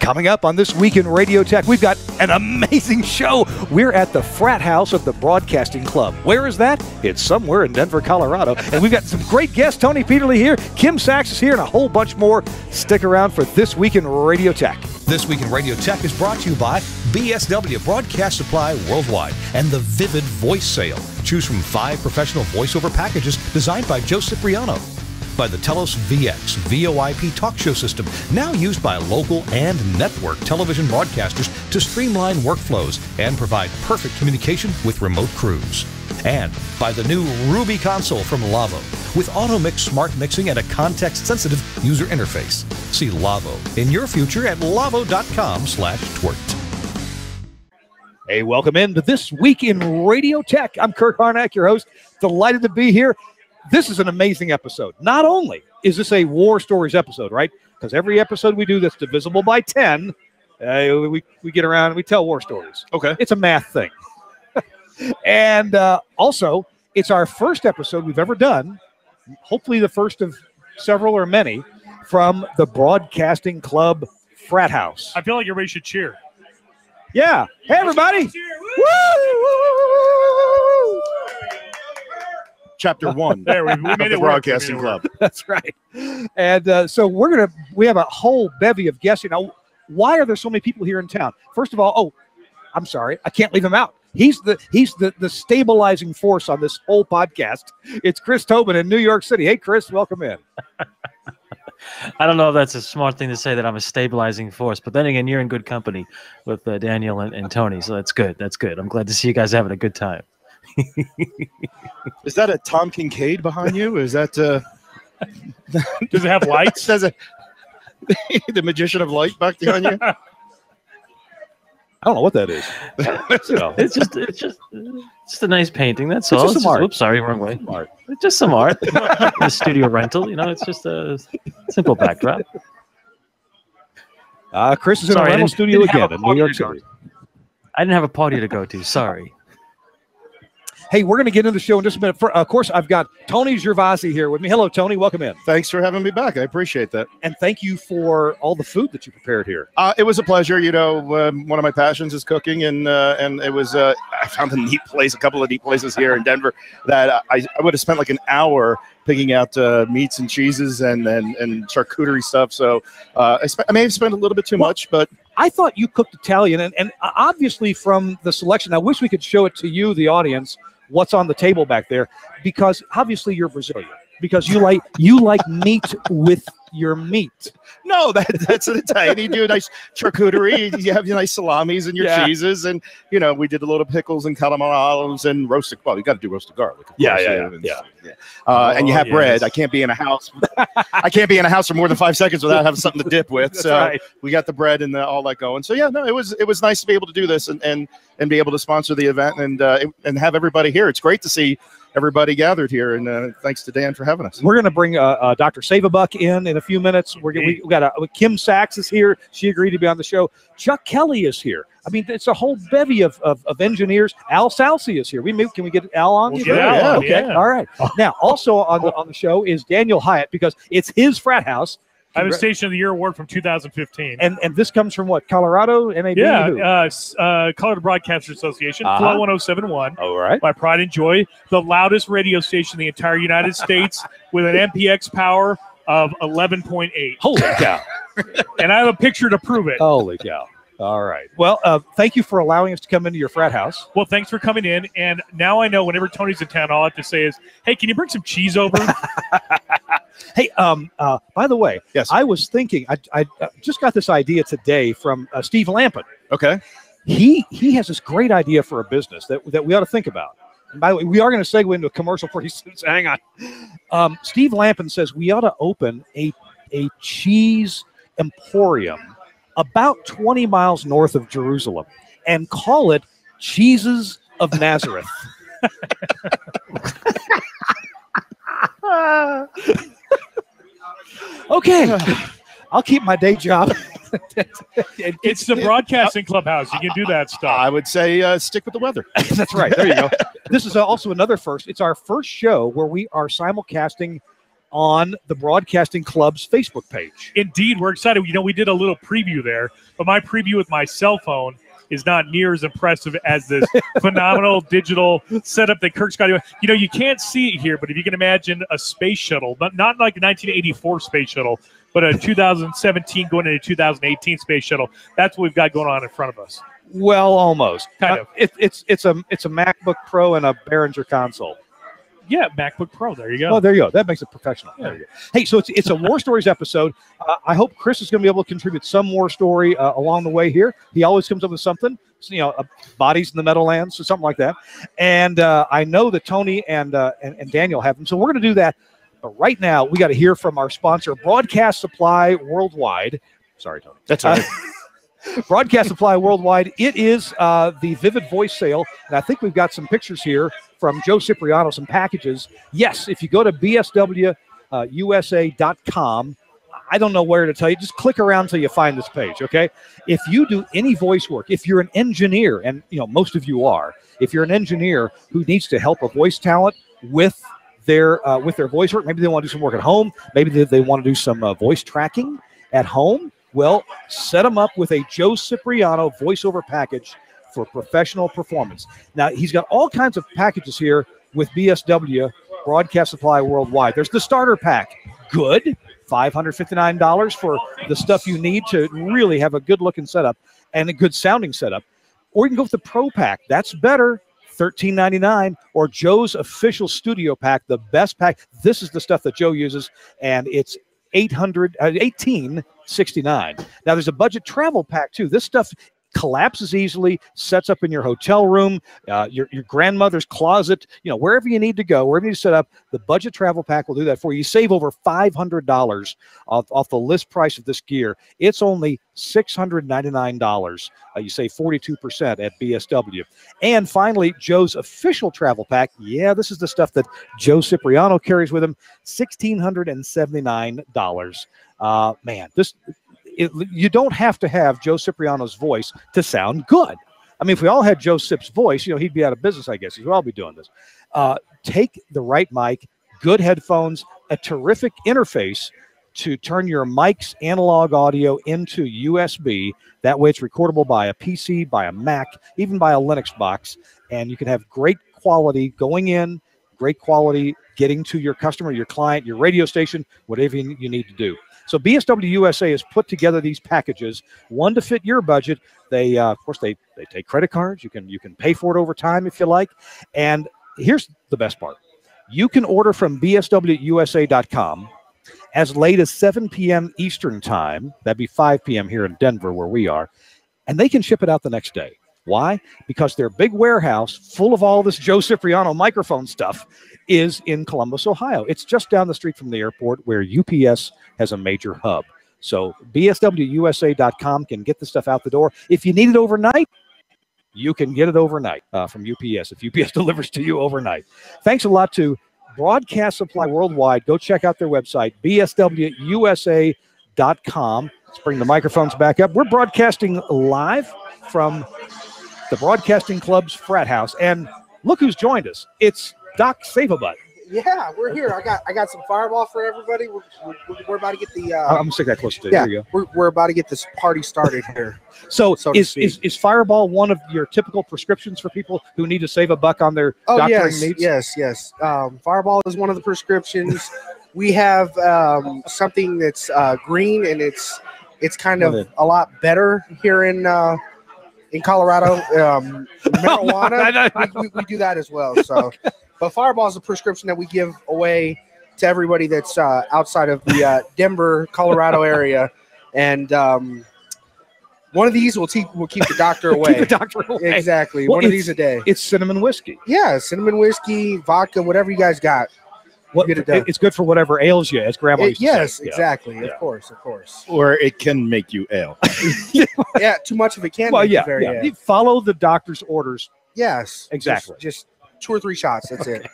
Coming up on This Week in Radio Tech, we've got an amazing show. We're at the Frat House of the Broadcasting Club. Where is that? It's somewhere in Denver, Colorado. And we've got some great guests. Tony Peterly here, Kim Sachs is here, and a whole bunch more. Stick around for This Week in Radio Tech. This Week in Radio Tech is brought to you by BSW Broadcast Supply Worldwide and the Vivid Voice Sale. Choose from 5 professional voiceover packages designed by Joe Cipriano. By the Telos VX VoIP talk show system, now used by local and network television broadcasters to streamline workflows and provide perfect communication with remote crews. And by the new Ruby console from Lavo, with auto-mix smart mixing and a context-sensitive user interface. See Lavo in your future at lavo.com/TWiRT. Hey, welcome into This Week in Radio Tech. I'm Kurt Harnack, your host. Delighted to be here. This is an amazing episode. Not only is this a War Stories episode, right? Because every episode we do that's divisible by 10, we get around and we tell war stories. Okay. It's a math thing. And also, it's our first episode we've ever done, hopefully the first of several or many, from the Broadcasting Club Frat House. I feel like everybody should cheer. Yeah. Hey, everybody. Woo! Chapter 1. There, we made of it the Broadcasting Club. That's right. And so we have a whole bevy of guests. You know, why are there so many people here in town? First of all, I'm sorry, I can't leave him out. He's the stabilizing force on this whole podcast. It's Chris Tobin in New York City. Hey, Chris, welcome in. I don't know if that's a smart thing to say that I'm a stabilizing force, but then again, you're in good company with Daniel and Tony, so that's good. That's good. I'm glad to see you guys having a good time. Is that a Tom Kincaid behind you? Is that Does it have lights? Does it the Magician of Light back behind you? I don't know what that is. It's just a nice painting. That's all. Just some art. Oops, sorry, wrong way. Art. It's just some art. The studio rental. It's just a simple backdrop. Chris is in a rental studio again in New York City. I didn't have a party to go to. Sorry. Hey, we're going to get into the show in just a minute. Of course, I've got Tony Gervasi here with me. Hello, Tony. Welcome in. Thanks for having me back. I appreciate that. And thank you for all the food that you prepared here. It was a pleasure. One of my passions is cooking, and it was I found a couple of neat places here in Denver that I would have spent like an hour picking out meats and cheeses and charcuterie stuff. So I may have spent a little bit too much, but I thought you cooked Italian, and obviously from the selection, I wish we could show it to you, the audience, what's on the table back there, because obviously you're Brazilian, because you like meat with your meat. No, that's an Italian. You do a nice charcuterie. You have your nice salamis and your cheeses, and we did a load of pickles and calamari and roasted. Well, you got to do roasted garlic. Yeah. And you have bread. I can't be in a house. I can't be in a house for more than 5 seconds without having something to dip with. So right. We got the bread and all that going. So it was nice to be able to do this and be able to sponsor the event and have everybody here. It's great to see everybody gathered here, and thanks to Dan for having us. We're going to bring Dr. Savabuck in a few minutes. We got Kim Sachs is here. She agreed to be on the show. Chuck Kelly is here. I mean, it's a whole bevy of engineers. Al Salsi is here. Can we get Al on? Okay. Yeah. All right. Now, also on the show is Daniel Hyatt, because it's his frat house. I have a Station of the Year award from 2015. And this comes from what? Colorado? NAB? Yeah, Colorado Broadcasters Association, Flow 1071. All right. My pride and joy, the loudest radio station in the entire United States with an MPX power of 11.8. Holy cow. And I have a picture to prove it. Holy cow. All right. Well, thank you for allowing us to come into your frat house. Well, thanks for coming in. And now I know whenever Tony's in town, all I have to say is, hey, can you bring some cheese over? Hey, by the way, yes. I was thinking, I just got this idea today from Steve Lampin. Okay. He has this great idea for a business that we ought to think about. And by the way, we are going to segue into a commercial pretty soon, so hang on. Steve Lampin says we ought to open a cheese emporium about 20 miles north of Jerusalem and call it Cheeses of Nazareth. Okay, I'll keep my day job. It's the broadcasting clubhouse. You can do that stuff. I would say stick with the weather. That's right. There you go. This is also another first. It's our first show where we are simulcasting on the Broadcasting Club's Facebook page. Indeed, we're excited. You know, we did a little preview there, but my preview with my cell phone is not near as impressive as this phenomenal digital setup that Kirk's got. You know, you can't see it here, but if you can imagine a space shuttle, but not like a 1984 space shuttle, but a 2017 going into 2018 space shuttle. That's what we've got going on in front of us. Well, almost. Kind of. It's a MacBook Pro and a Behringer console. Yeah, MacBook Pro. There you go. Oh, there you go. That makes it professional. Yeah. There you go. Hey, so it's a War Stories episode. I hope Chris is going to be able to contribute some War Story along the way here. He always comes up with something, you know, bodies in the Meadowlands or something like that. And I know that Tony and Daniel have them. So we're going to do that. But right now, we got to hear from our sponsor, Broadcast Supply Worldwide. Sorry, Tony. That's all right. Broadcast Supply Worldwide. It is the Vivid Voice sale, and I think we've got some pictures here from Joe Cipriano, some packages. Yes, if you go to bswusa.com, I don't know where to tell you. Just click around until you find this page, okay? If you do any voice work, if you're an engineer, and you know most of you are, if you're an engineer who needs to help a voice talent with their voice work, maybe they want to do some work at home, maybe they want to do some voice tracking at home. Well, set them up with a Joe Cipriano voiceover package for professional performance. Now, he's got all kinds of packages here with BSW, Broadcast Supply Worldwide. There's the starter pack. Good. $559 for the stuff you need to really have a good-looking setup and a good sounding setup. Or you can go with the Pro Pack. That's better. $13.99, or Joe's official studio pack, the best pack. This is the stuff that Joe uses, and it's $18.69. Now there's a budget travel pack too. This stuff collapses easily, sets up in your hotel room, your grandmother's closet, you know, wherever you need to go, wherever you need to set up. The budget travel pack will do that for you. You save over $500 off the list price of this gear. It's only $699. You save 42% at BSW. And finally, Joe's official travel pack. Yeah, this is the stuff that Joe Cipriano carries with him. $1,679. Man, you don't have to have Joe Cipriano's voice to sound good. I mean, if we all had Joe Cip's voice, you know, he'd be out of business, I guess. He'd all be doing this. Take the right mic, good headphones, a terrific interface to turn your mic's analog audio into USB. That way it's recordable by a PC, by a Mac, even by a Linux box. And you can have great quality going in, great quality getting to your customer, your client, your radio station, whatever you need to do. So BSW USA has put together these packages, one to fit your budget. They, of course, they take credit cards. You can pay for it over time if you like. And here's the best part. You can order from bswusa.com as late as 7 p.m. Eastern time. That'd be 5 p.m. here in Denver where we are. And they can ship it out the next day. Why? Because their big warehouse full of all this Joe Cipriano microphone stuff is in Columbus, Ohio. It's just down the street from the airport where UPS has a major hub. So bswusa.com can get the stuff out the door. If you need it overnight, you can get it overnight from UPS, if UPS delivers to you overnight. Thanks a lot to Broadcast Supply Worldwide. Go check out their website, bswusa.com. Let's bring the microphones back up. We're broadcasting live from the Broadcasting Club's Frat House. And look who's joined us. It's Doc Save-A-Butt. Yeah, we're here. I got some Fireball for everybody. We're about to get the. I'm gonna stick that close to you. Yeah, There you go. we're about to get this party started here. So to speak. is Fireball one of your typical prescriptions for people who need to save a buck on their doctoring needs? Yes. Fireball is one of the prescriptions. We have something that's green, and it's kind of a lot better here in Colorado. Marijuana, we do that as well. So. Okay. But Fireball is a prescription that we give away to everybody that's outside of the Denver, Colorado area. And one of these will keep the doctor away. Keep the doctor away. Exactly. Well, one of these a day. It's cinnamon whiskey. Yeah, cinnamon whiskey, vodka, whatever you guys got. Get it done. It's good for whatever ails you, as Grandma used to yes, say. exactly. Yeah. Of course. Or it can make you ill. Yeah, too much of it can Well, make yeah, you very yeah. ill. You follow the doctor's orders. Yes. Exactly. Just 2 or 3 shots. That's it.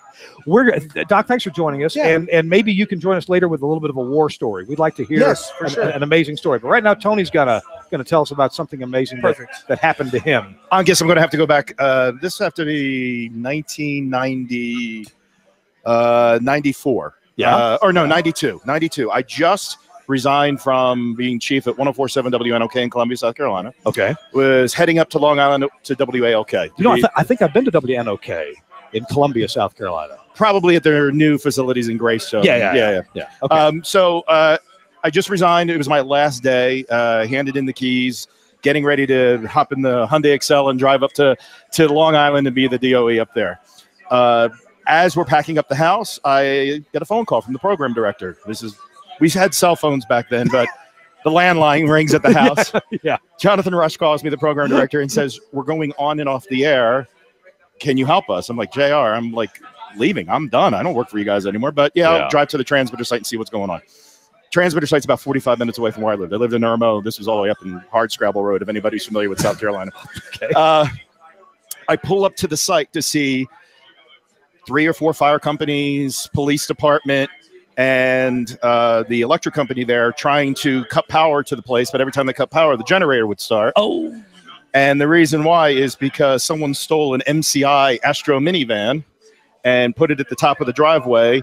Doc, thanks for joining us. Yeah. And maybe you can join us later with a little bit of a war story. We'd like to hear for sure. an amazing story. But right now, Tony's gonna tell us about something amazing that happened to him. I guess I'm going to have to go back. This have to be 1994. Yeah. Or no, 92. 92. I just resigned from being chief at 104.7 WNOK in Columbia, South Carolina. Okay. Was heading up to Long Island to WALK. You know, I think I've been to WNOK in Columbia, South Carolina. Probably at their new facilities in Greystone. Yeah. Okay. So I just resigned. It was my last day. Handed in the keys, getting ready to hop in the Hyundai Excel and drive up to Long Island and be the DOE up there. As we're packing up the house, I get a phone call from the program director. We had cell phones back then, but the landline rings at the house. Yeah. Jonathan Rush calls me, the program director, and says, "We're going on and off the air. Can you help us?" I'm like, JR, I'm like leaving. I'm done. I don't work for you guys anymore. But I'll drive to the transmitter site and see what's going on. Transmitter site's about 45 minutes away from where I lived. I lived in Irmo. This was all the way up in Hardscrabble Road, if anybody's familiar with South Carolina. Okay. I pull up to the site to see 3 or 4 fire companies, police department, and the electric company there trying to cut power to the place. But every time they cut power, the generator would start. Oh. And the reason why is because someone stole an MCI Astro minivan and put it at the top of the driveway,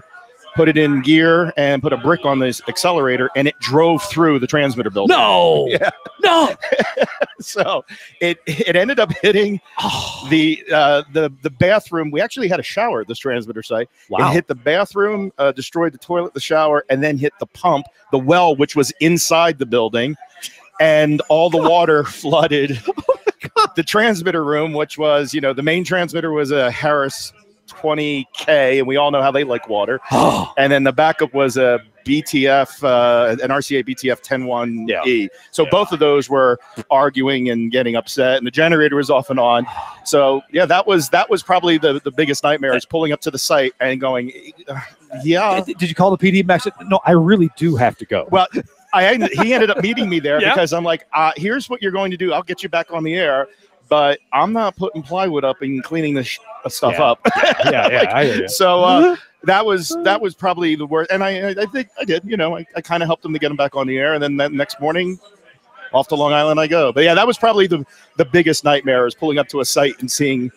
put it in gear, and put a brick on this accelerator, and it drove through the transmitter building. No. Yeah. No. So it ended up hitting the bathroom. We actually had a shower at this transmitter site. Wow. It hit the bathroom, destroyed the toilet, the shower, and then hit the pump, the well, which was inside the building, and all the water flooded the transmitter room, which was, the main transmitter was a Harris 20K, and we all know how they like water. And then the backup was a BTF, an RCA BTF 10.1E. So both of those were arguing and getting upset, and the generator was off and on. So that was probably the biggest nightmare, is pulling up to the site and going, Did you call the PD back? No, I really do have to go. Well, he ended up meeting me there because I'm like, here's what you're going to do. I'll get you back on the air, but I'm not putting plywood up and cleaning this stuff up. I hear you. So that was probably the worst. And I think I did. I kind of helped him to get him back on the air, and then that next morning, off to Long Island I go. But that was probably the biggest nightmare, is pulling up to a site and seeing,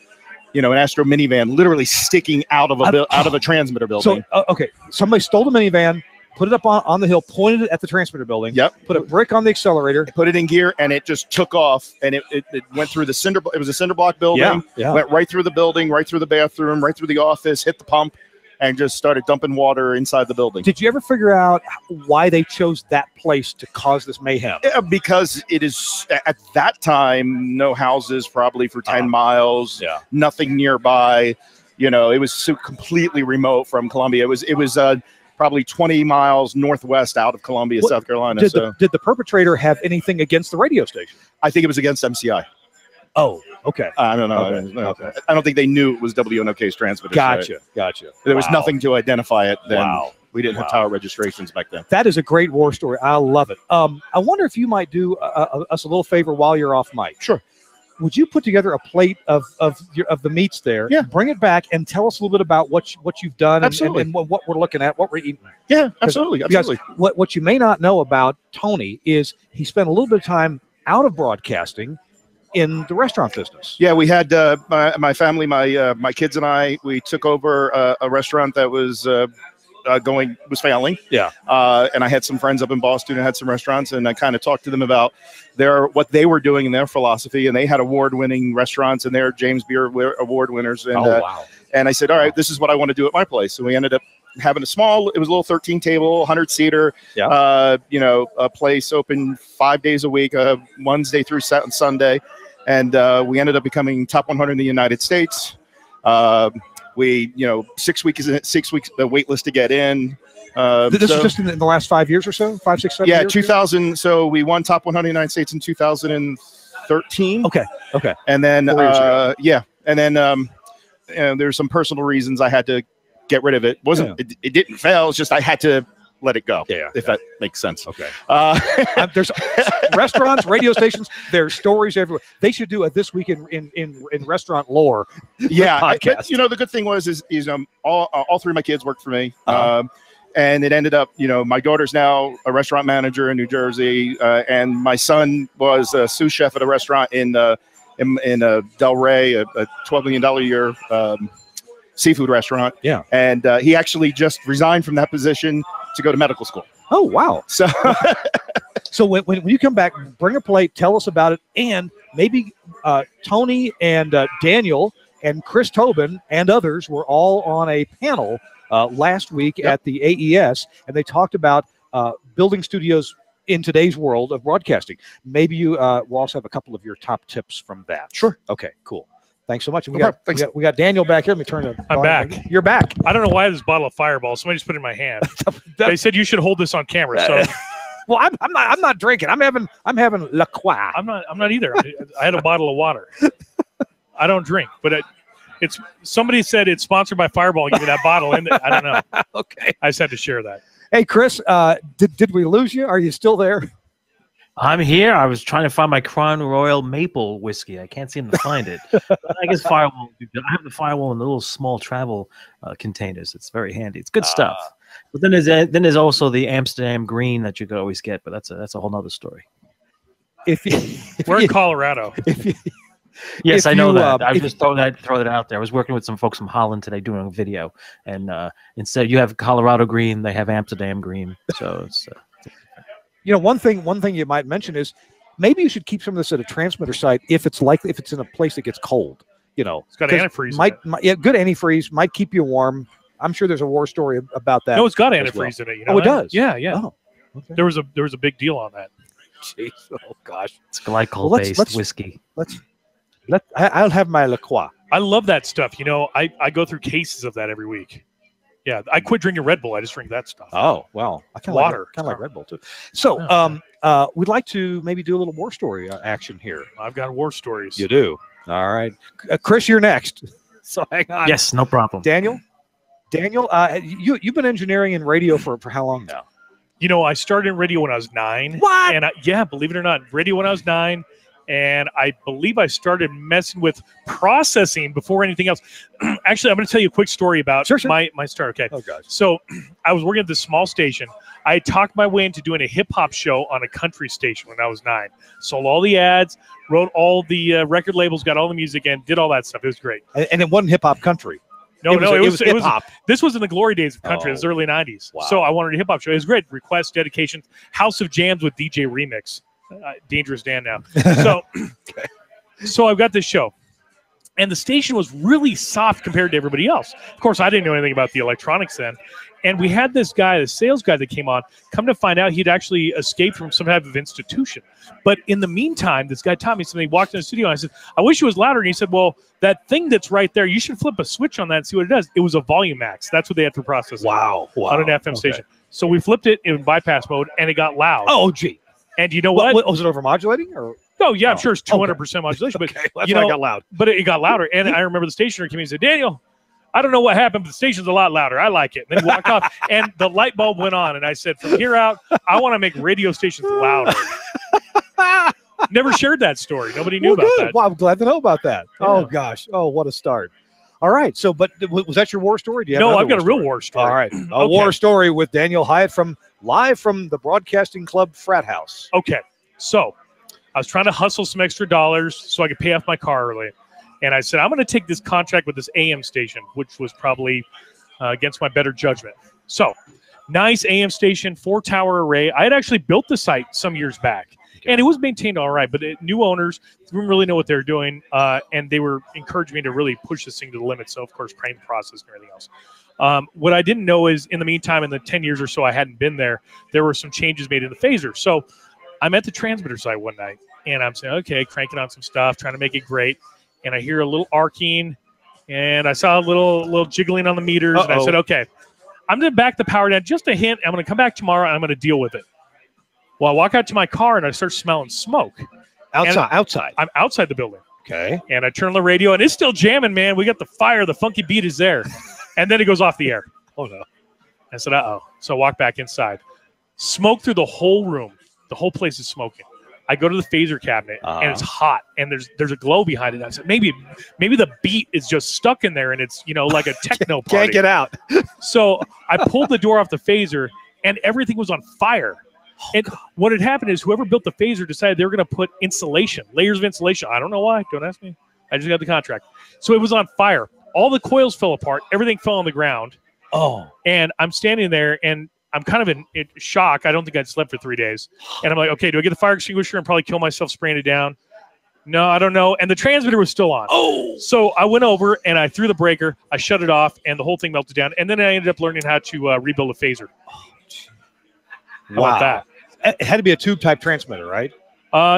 an Astro minivan literally sticking out of a transmitter building. So okay, somebody stole the minivan, put it up on the hill, pointed it at the transmitter building. Yep. Put a brick on the accelerator. Put it in gear, and it just took off. And it went through the cinder. It was a cinder block building. Yeah. Went right through the building, right through the bathroom, right through the office, hit the pump, and just started dumping water inside the building. Did you ever figure out why they chose that place to cause this mayhem? Yeah, because it is, at that time, no houses probably for 10 miles. Yeah. Nothing nearby. It was so completely remote from Columbia. It was probably 20 miles northwest out of Columbia, South Carolina. Did the perpetrator have anything against the radio station? I think it was against MCI. Oh, okay. I don't know. Okay. I don't think they knew it was WNOK's transmitter. Gotcha. There was nothing to identify it then. Wow. We didn't have tower registrations back then. That is a great war story. I love it. I wonder if you might do us a little favor while you're off mic. Sure. Would you put together a plate of the meats there? Yeah. Bring it back and tell us a little bit about what you've done and what we're looking at, what we're eating. Yeah, absolutely. Because what you may not know about Tony is he spent a little bit of time out of broadcasting in the restaurant business. Yeah, we had my family, my kids and I. We took over a restaurant that was failing. Yeah. And I had some friends up in Boston who had some restaurants, and I kind of talked to them about what they were doing in their philosophy, and they had award-winning restaurants, and they're James Beard award winners. And, wow. And I said, all right, this is what I want to do at my place. So we ended up having it was a little 13-table, 100-seater, a place open 5 days a week, Wednesday through Sunday. And we ended up becoming top 100 in the United States. We, 6 weeks the wait list to get in. This is just in the last 5 years or so? 5, 6, 7 years? Yeah, 2000. So we won top 100 in the United States in 2013. Okay. And then, 4 years ago. And then there's some personal reasons I had to get rid of it. It didn't fail. It's just I had to let it go. If that makes sense. Okay. There's restaurants, radio stations. There's stories everywhere. They should do a This Week in Restaurant Lore. Yeah. podcast. But, the good thing was all 3 of my kids worked for me. And it ended up, my daughter's now a restaurant manager in New Jersey, and my son was a sous chef at a restaurant in Del Rey, a $12 million a year seafood restaurant. Yeah. And he actually just resigned from that position to go to medical school. Oh, wow. So, So when you come back, bring a plate, tell us about it, and maybe Tony and Daniel and Chris Tobin and others were all on a panel last week at the AES, and they talked about building studios in today's world of broadcasting. Maybe you will also have a couple of your top tips from that. Sure. Okay, cool. Thanks so much. And Thanks. we got Daniel back here. Let me turn it. I'm back. You're back. I don't know why this bottle of Fireball. Somebody just put it in my hand. They said you should hold this on camera. So Well, I'm not drinking. I'm having La Croix. I'm not either. I had a bottle of water. I don't drink, but it's somebody said it's sponsored by Fireball. Give me that bottle, and I don't know. Okay. I just had to share that. Hey, Chris, did we lose you? Are you still there? I'm here. I was trying to find my Crown Royal Maple whiskey. I can't seem to find it. But I guess Firewall. I have the Firewall in the little small travel containers. It's very handy. It's good stuff. But then there's also the Amsterdam Green that you could always get. But that's a whole nother story. We're in Colorado. Yes, if I know you, that. I was just throw that out there. I was working with some folks from Holland today doing a video, and instead you have Colorado Green, they have Amsterdam Green. So it's. One thing you might mention is maybe you should keep some of this at a transmitter site if it's in a place that gets cold. It's got antifreeze. Good antifreeze might keep you warm. I'm sure there's a war story about that. No, it's got antifreeze in it. You know it does. Yeah. Oh, okay. There was a big deal on that. Jeez. Oh gosh. It's glycol-based whiskey. I'll have my La Croix. I love that stuff. I go through cases of that every week. Yeah, I quit drinking Red Bull. I just drink that stuff. Oh, well, I kind of water. Like Red Bull too. So, we'd like to maybe do a little war story action here. I've got war stories. You do. All right, Chris, you're next. So hang on. Yes, no problem. Daniel, you've been engineering in radio for how long now? I started in radio when I was 9. What? And believe it or not, radio when I was 9. And I believe I started messing with processing before anything else. Actually, I'm going to tell you a quick story about my start. Okay. Oh, gosh. So I was working at this small station. I had talked my way into doing a hip-hop show on a country station when I was 9. Sold all the ads, wrote all the record labels, got all the music, and did all that stuff. It was great. And it wasn't hip-hop country. No, it was hip-hop. This was in the glory days of country. It was early 90s. Wow. So I wanted a hip-hop show. It was great. Requests, dedications, House of Jams with DJ Remix. Dangerous Dan now. So, so I've got this show, and the station was really soft compared to everybody else. Of course, I didn't know anything about the electronics then. And we had this guy, the sales guy that came on, come to find out he'd actually escaped from some type of institution. But in the meantime, this guy taught me something. He walked in the studio, and I said, I wish it was louder. And he said, well, that thing that's right there, you should flip a switch on that and see what it does. It was a volume max. That's what they had for processing. Wow. On an FM station. So we flipped it in bypass mode, and it got loud. Oh, gee. And you know what? Was it overmodulating? Or? Oh, yeah, I'm sure it's 200% modulation. But that's why it got loud. But it got louder. And I remember the stationer came in and said, Daniel, I don't know what happened, but the station's a lot louder. I like it. And then he walked off, and the light bulb went on. And I said, from here out, I want to make radio stations louder. Never shared that story. Nobody knew about that. Well, I'm glad to know about that. Yeah. Oh, gosh. Oh, what a start. All right. So, but was that your war story? Do you have No, another I've got a real story? war story. All right. A war story with Daniel Hyatt live from the Broadcasting Club Frat House. Okay. So I was trying to hustle some extra dollars so I could pay off my car early. And I said, I'm going to take this contract with this AM station, which was probably against my better judgment. So nice AM station, 4-tower array. I had actually built the site some years back. And it was maintained all right, but new owners didn't really know what they were doing, and they were encouraging me to really push this thing to the limit. So, of course, praying the process and everything else. What I didn't know is, in the meantime, in the 10 years or so I hadn't been there, there were some changes made in the phaser. So I'm at the transmitter site one night, and I'm saying, okay, cranking on some stuff, trying to make it great. And I hear a little arcing, and I saw a little jiggling on the meters, and I said, okay, I'm going to back the power down just a hint. I'm going to come back tomorrow, and I'm going to deal with it. Well, I walk out to my car, and I start smelling smoke. Outside. I'm outside the building. Okay. And I turn on the radio, and it's still jamming, man. We got the fire. The funky beat is there. And then it goes off the air. Oh, no. I said, uh-oh. So I walk back inside. Smoke through the whole room. The whole place is smoking. I go to the phaser cabinet, and it's hot, and there's a glow behind it. I said, maybe the beat is just stuck in there, and it's, like a techno party. Can't get out. So I pulled the door off the phaser, and everything was on fire. And what had happened is whoever built the phaser decided they were going to put insulation, layers of insulation. I don't know why. Don't ask me. I just got the contract. So it was on fire. all the coils fell apart. Everything fell on the ground. Oh. And I'm standing there, and I'm kind of in shock. I don't think I'd slept for 3 days. And I'm like, okay, do I get the fire extinguisher and probably kill myself spraying it down? No, I don't know. And the transmitter was still on. Oh. So I went over, and I threw the breaker. I shut it off, and the whole thing melted down. And then I ended up learning how to rebuild a phaser. How about that? It had to be a tube-type transmitter, right?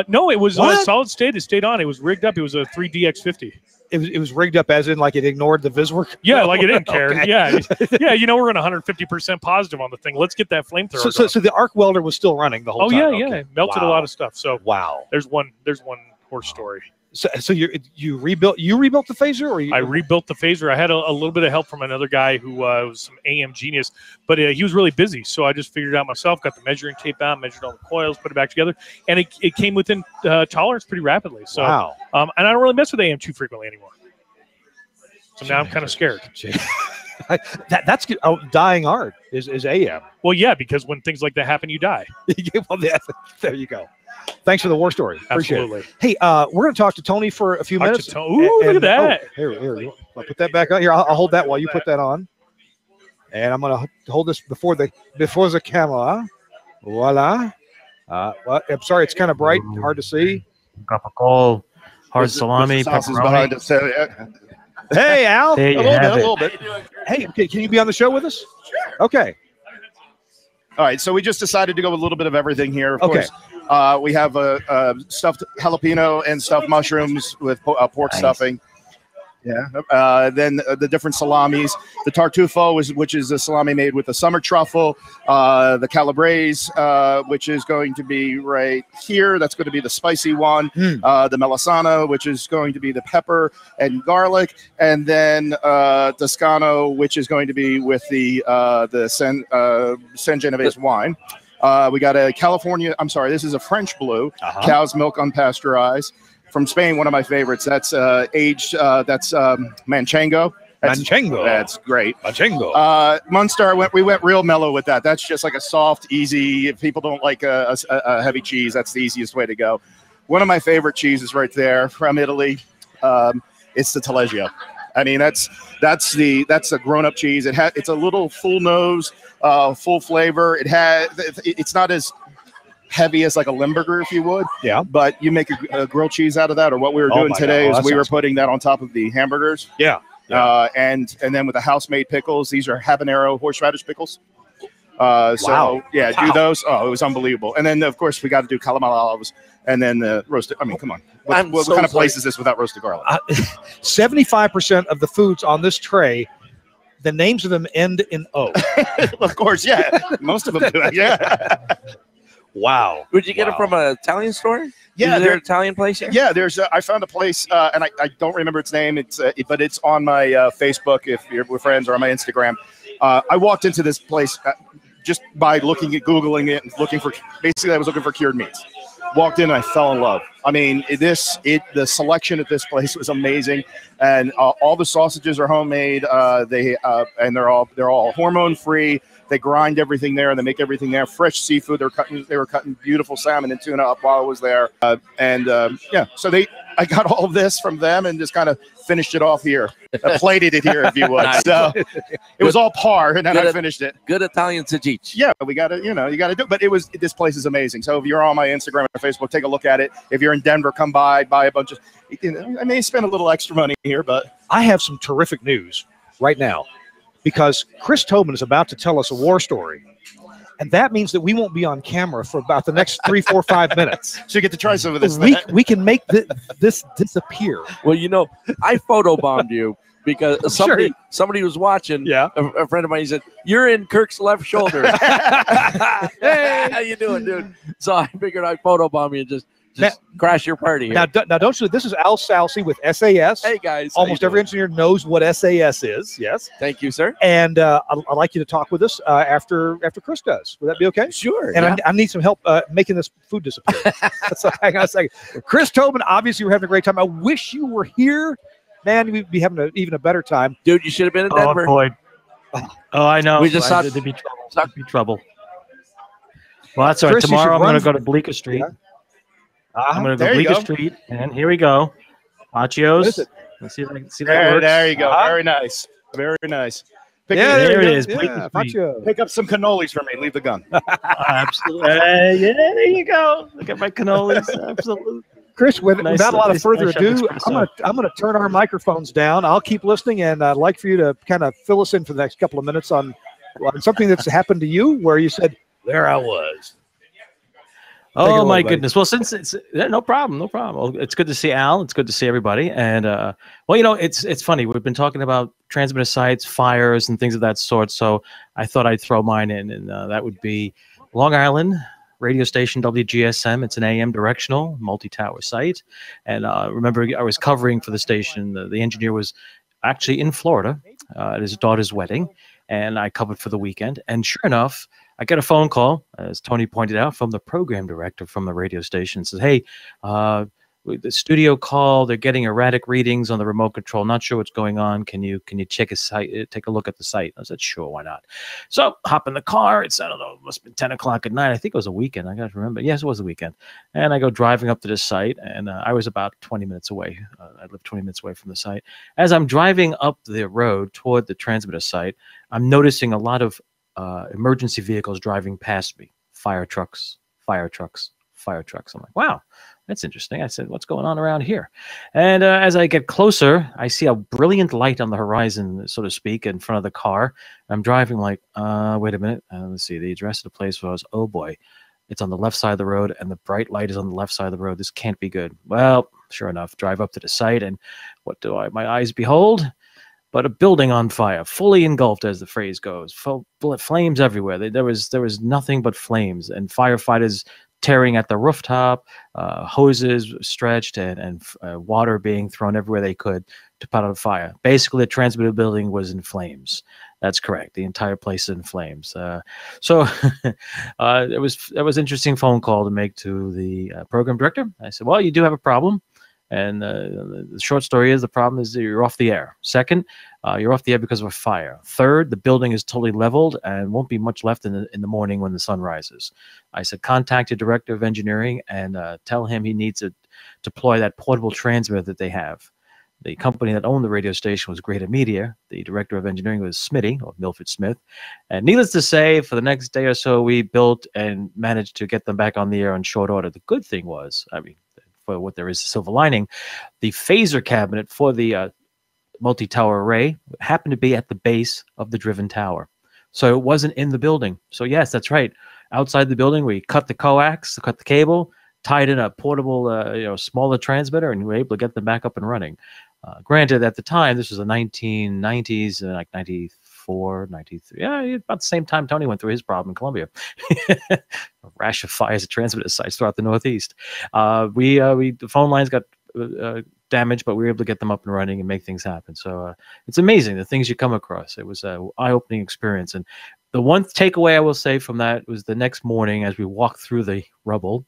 No, it was solid state. It stayed on. It was rigged up. It was a 3DX50. It was rigged up as in like it ignored the Viswork? Yeah, like it didn't care. Okay. Yeah. Yeah, we're in 150% positive on the thing. Let's get that flamethrower. So the arc welder was still running the whole time? Oh, yeah. It melted a lot of stuff. So wow. There's one horse story. So you rebuilt the phaser, or I rebuilt the phaser. I had a little bit of help from another guy who was some AM genius, but he was really busy. So I just figured it out myself. Got the measuring tape out, measured all the coils, put it back together, and it came within tolerance pretty rapidly. So wow. And I don't really mess with AM too frequently anymore. So now I'm kind of scared. That's good. Oh, dying art is AM. Well, yeah, because when things like that happen, you die. Well, there you go. Thanks for the war story. Appreciate Absolutely. it. Hey, we're going to talk to Tony for a few minutes. Ooh, look at that. Here. I'll put that back on. Here, I'll hold that while you put that on. And I'm going to hold this before the camera. Voila. Well, I'm sorry, it's kind of bright, hard to see. Gapacal, hard salami, pepperoni. Hey, Al. There you a have little bit. Hey, can you be on the show with us? Sure. Okay. All right, so we just decided to go with a little bit of everything here. Of course, we have stuffed jalapeno and stuffed mushrooms with pork stuffing. Yeah. Then the different salamis. The tartufo, which is a salami made with a summer truffle. The calabrese, which is going to be right here. That's going to be the spicy one. The melisana, which is going to be the pepper and garlic. And then Toscano, which is going to be with the San Genovese wine. We got a California. I'm sorry, this is a French blue, cow's milk unpasteurized. From Spain, one of my favorites. That's aged. That's Manchango. Manchango. That's great. Manchango. Munster. We went real mellow with that. That's just like a soft, easy. If people don't like a heavy cheese, that's the easiest way to go. One of my favorite cheeses right there from Italy. It's the Taleggio. I mean, that's a grown-up cheese. It's a little full nose, full flavor. It's not as heavy as like a Limburger, if you would. Yeah. But you make a grilled cheese out of that, or what we were doing today is we were putting that on top of the hamburgers. Yeah. And then with the house-made pickles, these are habanero horseradish pickles. So yeah, do those. Oh, it was unbelievable. And then of course we got to do calamari olives, and then roasted. I mean, come on. What kind of place is this without roasted garlic? 75% of the foods on this tray, the names of them end in O. Of course, yeah. Most of them do. Yeah. Wow. Would you get it from an Italian store? Yeah, is there an Italian place here? Yeah, I found a place, and I don't remember its name. But it's on my Facebook if we're friends, or on my Instagram. I walked into this place just by Googling it, and basically I was looking for cured meats. Walked in and I fell in love. I mean, the selection at this place was amazing, and all the sausages are homemade. And they're all hormone free. They grind everything there, and they make everything there. Fresh seafood. They were cutting beautiful salmon and tuna up while I was there. So I got all of this from them and just kind of finished it off here. I plated it here, if you would. Nice. So it was all par, and then I finished it. Good Italian ceviche. Yeah, we got to, you got to do it. But this place is amazing. So if you're on my Instagram or Facebook, take a look at it. If you're in Denver, come by, buy a bunch of. I may spend a little extra money here, but I have some terrific news right now, because Chris Tobin is about to tell us a war story. And that means that we won't be on camera for about the next 3, 4, 5 minutes. So you get to try some of this. We can make this disappear. Well, I photobombed you because somebody was watching. Yeah. A friend of mine, he said, "You're in Kirk's left shoulder." Hey, how you doing, dude? So I figured I'd photobomb you and just crash your party here. Now don't you? This is Al Salsi with SAS. Hey guys, almost every engineer knows what SAS is. Yes. Thank you, sir. And I'd like you to talk with us after Chris does. Would that be okay? Sure. And I need some help making this food disappear. So hang on a second. Chris Tobin, obviously we're having a great time. I wish you were here, man. We'd be having even a better time, dude. You should have been in Denver. Oh boy. Oh, I know. We just thought there'd be trouble. There'd be trouble. Well, that's all right. Chris, Tomorrow I'm going to go to Bleecker Street. Yeah. I'm going to go Bleecker Street, and here we go. Nachos. Let's see if I can see that works. There you go. Very nice. Very nice. There it is. Pick up some cannolis for me. Leave the gun. Absolutely. Yeah, there you go. Look at my cannolis. Absolutely. Chris, without a lot of further ado, I'm gonna turn our microphones down. I'll keep listening, and I'd like for you to kind of fill us in for the next couple of minutes on something that's happened to you, where you said, "There I was." Oh my goodness! Well, since it's no problem. Well, it's good to see Al. It's good to see everybody. And well, you know, it's funny. We've been talking about transmitter sites, fires, and things of that sort. So I thought I'd throw mine in, and that would be Long Island radio station WGSM. It's an AM directional multi-tower site. And remember, I was covering for the station. The engineer was actually in Florida at his daughter's wedding, and I covered for the weekend. And sure enough, I get a phone call, as Tony pointed out, from the program director from the radio station. Says, "Hey, the studio call. They're getting erratic readings on the remote control. Not sure what's going on. Can you check a site? Take a look at the site?" I said, "Sure, why not?" So hop in the car. It's, I don't know, it must have been 10 o'clock at night. I think it was a weekend. I got to remember. Yes, it was a weekend. And I go driving up to this site, and I was about 20 minutes away. I lived 20 minutes away from the site. As I'm driving up the road toward the transmitter site, I'm noticing a lot of emergency vehicles driving past me. Fire trucks, fire trucks, fire trucks. I'm like, wow, that's interesting. I said, what's going on around here? And as I get closer, I see a brilliant light on the horizon, so to speak, in front of the car. I'm driving like, wait a minute. Let's see, the address of the place was, oh boy, it's on the left side of the road, and the bright light is on the left side of the road. This can't be good. Well, sure enough, drive up to the site, and what do my eyes behold? But a building on fire, fully engulfed, as the phrase goes. Flames everywhere. There was nothing but flames, and firefighters tearing at the rooftop, hoses stretched, and water being thrown everywhere they could to put out a fire. Basically, the transmitter building was in flames. That's correct. The entire place is in flames. So it was interesting phone call to make to the program director. I said, well, you do have a problem. And the short story is, the problem is that you're off the air. Second, you're off the air because of a fire. Third, the building is totally leveled and won't be much left in the morning when the sun rises. I said, contact your director of engineering and tell him he needs to deploy that portable transmitter that they have. The company that owned the radio station was Greater Media. The director of engineering was Smitty, or Milford Smith. And needless to say, for the next day or so, we built and managed to get them back on the air on short order. The good thing was, I mean, for what there is a silver lining, the phaser cabinet for the multi-tower array happened to be at the base of the driven tower. So it wasn't in the building. So yes, that's right. Outside the building, we cut the coax, cut the cable, tied in a portable, smaller transmitter, and we were able to get them back up and running. Granted, at the time, this was the 1990s, like 94, 93. Yeah, about the same time Tony went through his problem in Columbia. A rash of fires at transmitter sites throughout the Northeast. The phone lines got damaged, but we were able to get them up and running and make things happen. So it's amazing the things you come across. It was an eye-opening experience. And the one takeaway I will say from that was the next morning, as we walked through the rubble,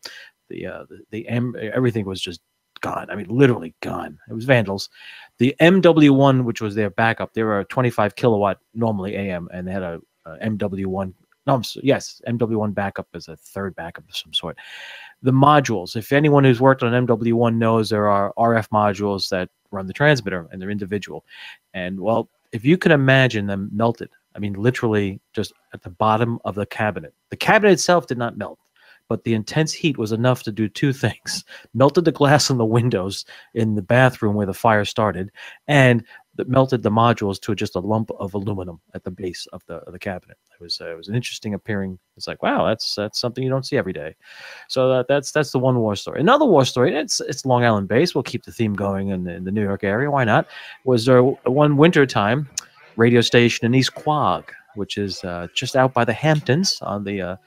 everything was just gone. I mean, literally gone. It was vandals. The MW1, which was their backup, they were a 25 kilowatt normally AM, and they had a MW1. No, yes, MW1 backup is a third backup of some sort. The modules, if anyone who's worked on MW1 knows, there are RF modules that run the transmitter, and they're individual. And well, if you can imagine them melted, I mean, literally just at the bottom of the cabinet. The cabinet itself did not melt, but the intense heat was enough to do two things: melted the glass on the windows in the bathroom where the fire started, and that melted the modules to just a lump of aluminum at the base of the cabinet. It was an interesting appearing. It's like, wow, that's something you don't see every day. So that's the one war story. Another war story. It's Long Island based. We'll keep the theme going in the New York area. Why not? Was there one winter time radio station in East Quogue, which is just out by the Hamptons on the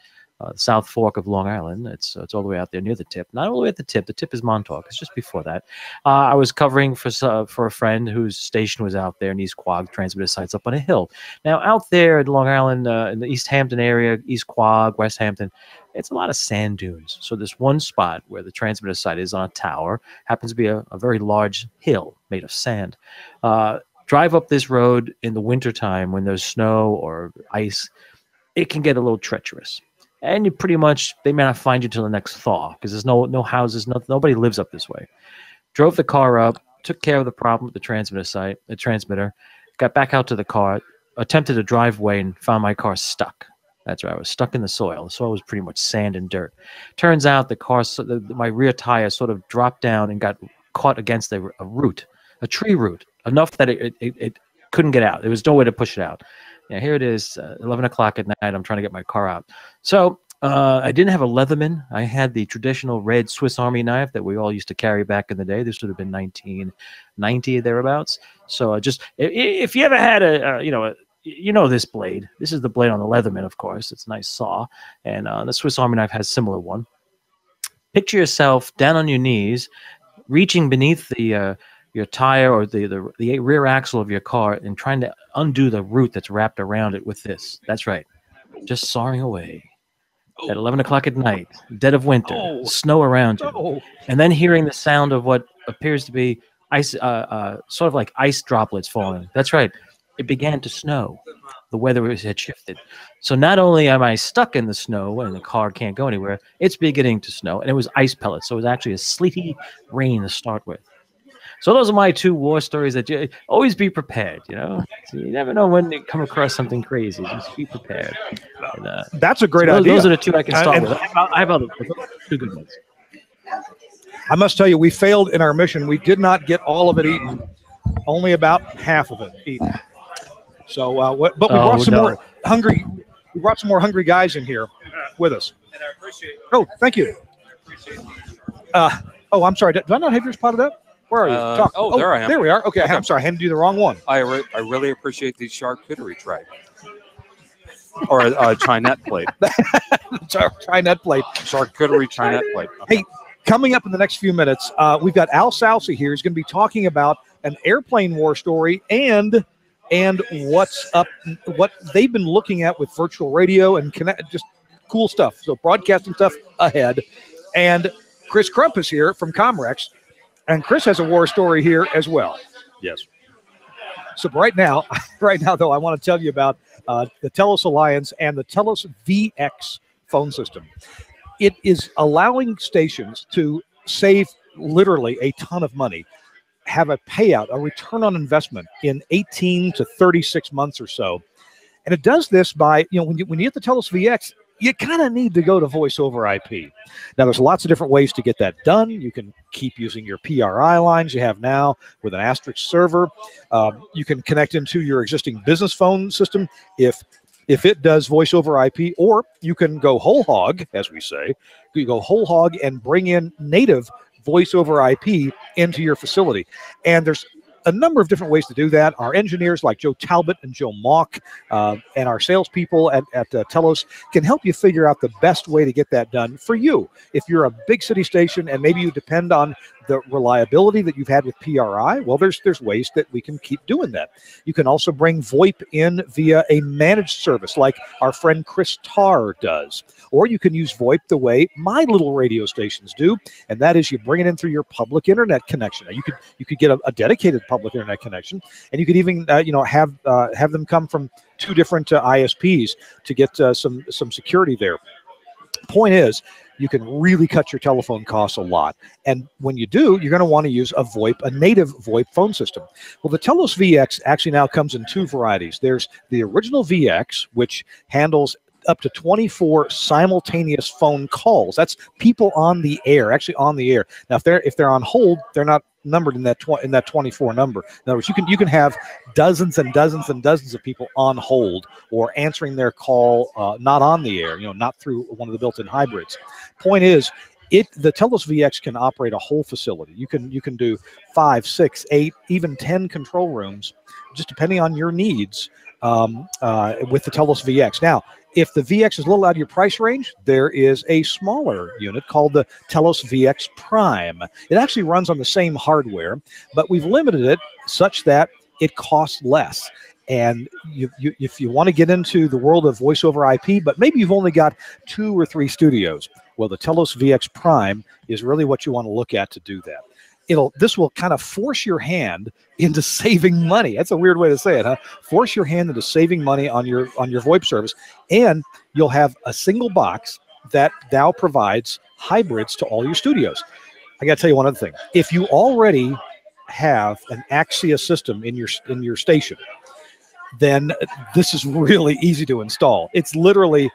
South Fork of Long Island. It's all the way out there near the tip. Not all the way at the tip. The tip is Montauk. It's just before that. I was covering for a friend whose station was out there in East Quogue, transmitter sites up on a hill. Now, out there in Long Island, in the East Hampton area, East Quogue, West Hampton, it's a lot of sand dunes. So this one spot where the transmitter site is on a tower happens to be a very large hill made of sand. Drive up this road in the wintertime when there's snow or ice, it can get a little treacherous. And you pretty much, they may not find you till the next thaw, because there's no houses, nobody lives up this way. Drove the car up, took care of the problem with the transmitter, got back out to the car, attempted to drive away, and found my car stuck. That's right, I was stuck in the soil. The soil was pretty much sand and dirt. Turns out my rear tire sort of dropped down and got caught against a root, a tree root, enough that it couldn't get out. There was no way to push it out. Yeah, here it is, 11 o'clock at night. I'm trying to get my car out. So I didn't have a Leatherman. I had the traditional red Swiss Army knife that we all used to carry back in the day. This would have been 1990 thereabouts. So just if you ever had this blade. This is the blade on the Leatherman, of course. It's a nice saw, and the Swiss Army knife has a similar one. Picture yourself down on your knees, reaching beneath the your tire or the rear axle of your car and trying to undo the root that's wrapped around it with this. That's right. Just sawing away at 11 o'clock at night, dead of winter, snow around you, and then hearing the sound of what appears to be ice, sort of like ice droplets falling. That's right. It began to snow. The weather had shifted. So not only am I stuck in the snow and the car can't go anywhere, it's beginning to snow. And it was ice pellets. So it was actually a sleety rain to start with. So those are my two war stories that you always be prepared, So you never know when you come across something crazy. Just be prepared. And, that's a great idea. Those are the two I can start with. I have other two good ones. I must tell you, we failed in our mission. We did not get all of it eaten. Only about half of it eaten. So, but we brought some more hungry. We brought some more hungry guys in here with us. And I appreciate. Oh, thank you. I'm sorry. Do I not have yours potted up? Where are you? There I am. There we are. Okay, I'm sorry. I handed you the wrong one. I really appreciate the charcuterie tray. Or a Chinette plate. Chinette plate. Charcuterie Chinette plate. Okay. Hey, coming up in the next few minutes, we've got Al Salsa here. He's going to be talking about an airplane war story and what they've been looking at with virtual radio and just cool stuff. So broadcasting stuff ahead. And Chris Crump is here from Comrex. And Chris has a war story here as well. Yes. So right now, though, I want to tell you about the Telos Alliance and the Telos VX phone system. It is allowing stations to save literally a ton of money, have a payout, a return on investment in 18 to 36 months or so. And it does this by, when you get the Telos VX, you kind of need to go to voice over IP. Now, there's lots of different ways to get that done. You can keep using your PRI lines you have now with an asterisk server. You can connect into your existing business phone system if it does voice over IP, or you can go whole hog, as we say. You go whole hog and bring in native voice over IP into your facility. And there's a number of different ways to do that. Our engineers like Joe Talbot and Joe Mock and our salespeople at Telos can help you figure out the best way to get that done for you. If you're a big city station and maybe you depend on the reliability that you've had with PRI, well, there's ways that we can keep doing that. You can also bring VoIP in via a managed service like our friend Chris Tarr does. Or you can use VoIP the way my little radio stations do, and that is you bring it in through your public internet connection. Now, you could get a dedicated public internet connection, and you could even have them come from two different ISPs to get some security there. Point is, you can really cut your telephone costs a lot. And when you do, you're going to want to use a native VoIP phone system. Well, the Telos VX actually now comes in two varieties. There's the original VX, which handles up to 24 simultaneous phone calls. That's people on the air, actually on the air. Now, if they're on hold, they're not numbered in that 24 number. In other words, you can have dozens and dozens and dozens of people on hold or answering their call not on the air, not through one of the built-in hybrids. Point is, the Telos VX can operate a whole facility. You can do 5, 6, 8, even 10 control rooms, just depending on your needs with the Telos VX. Now, if the VX is a little out of your price range, there is a smaller unit called the Telos VX Prime. It actually runs on the same hardware, but we've limited it such that it costs less. And if you want to get into the world of voice over IP, but maybe you've only got 2 or 3 studios, well, the Telos VX Prime is really what you want to look at to do that. This will kind of force your hand into saving money. That's a weird way to say it, huh? Force your hand into saving money on your VoIP service, and you'll have a single box that now provides hybrids to all your studios. I got to tell you one other thing. If you already have an Axia system in your station, then this is really easy to install. It's literally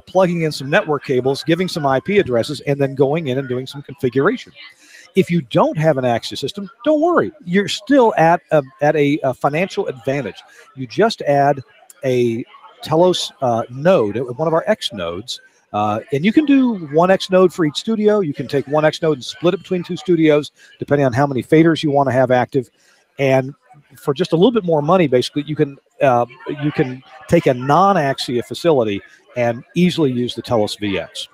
plugging in some network cables, giving some IP addresses, and then going in and doing some configuration. If you don't have an Axia system, don't worry. You're still at a financial advantage. You just add a Telos node, one of our X nodes, and you can do one X node for each studio. You can take one X node and split it between 2 studios, depending on how many faders you want to have active. And for just a little bit more money, basically, you can take a non-Axia facility and easily use the Telos VX.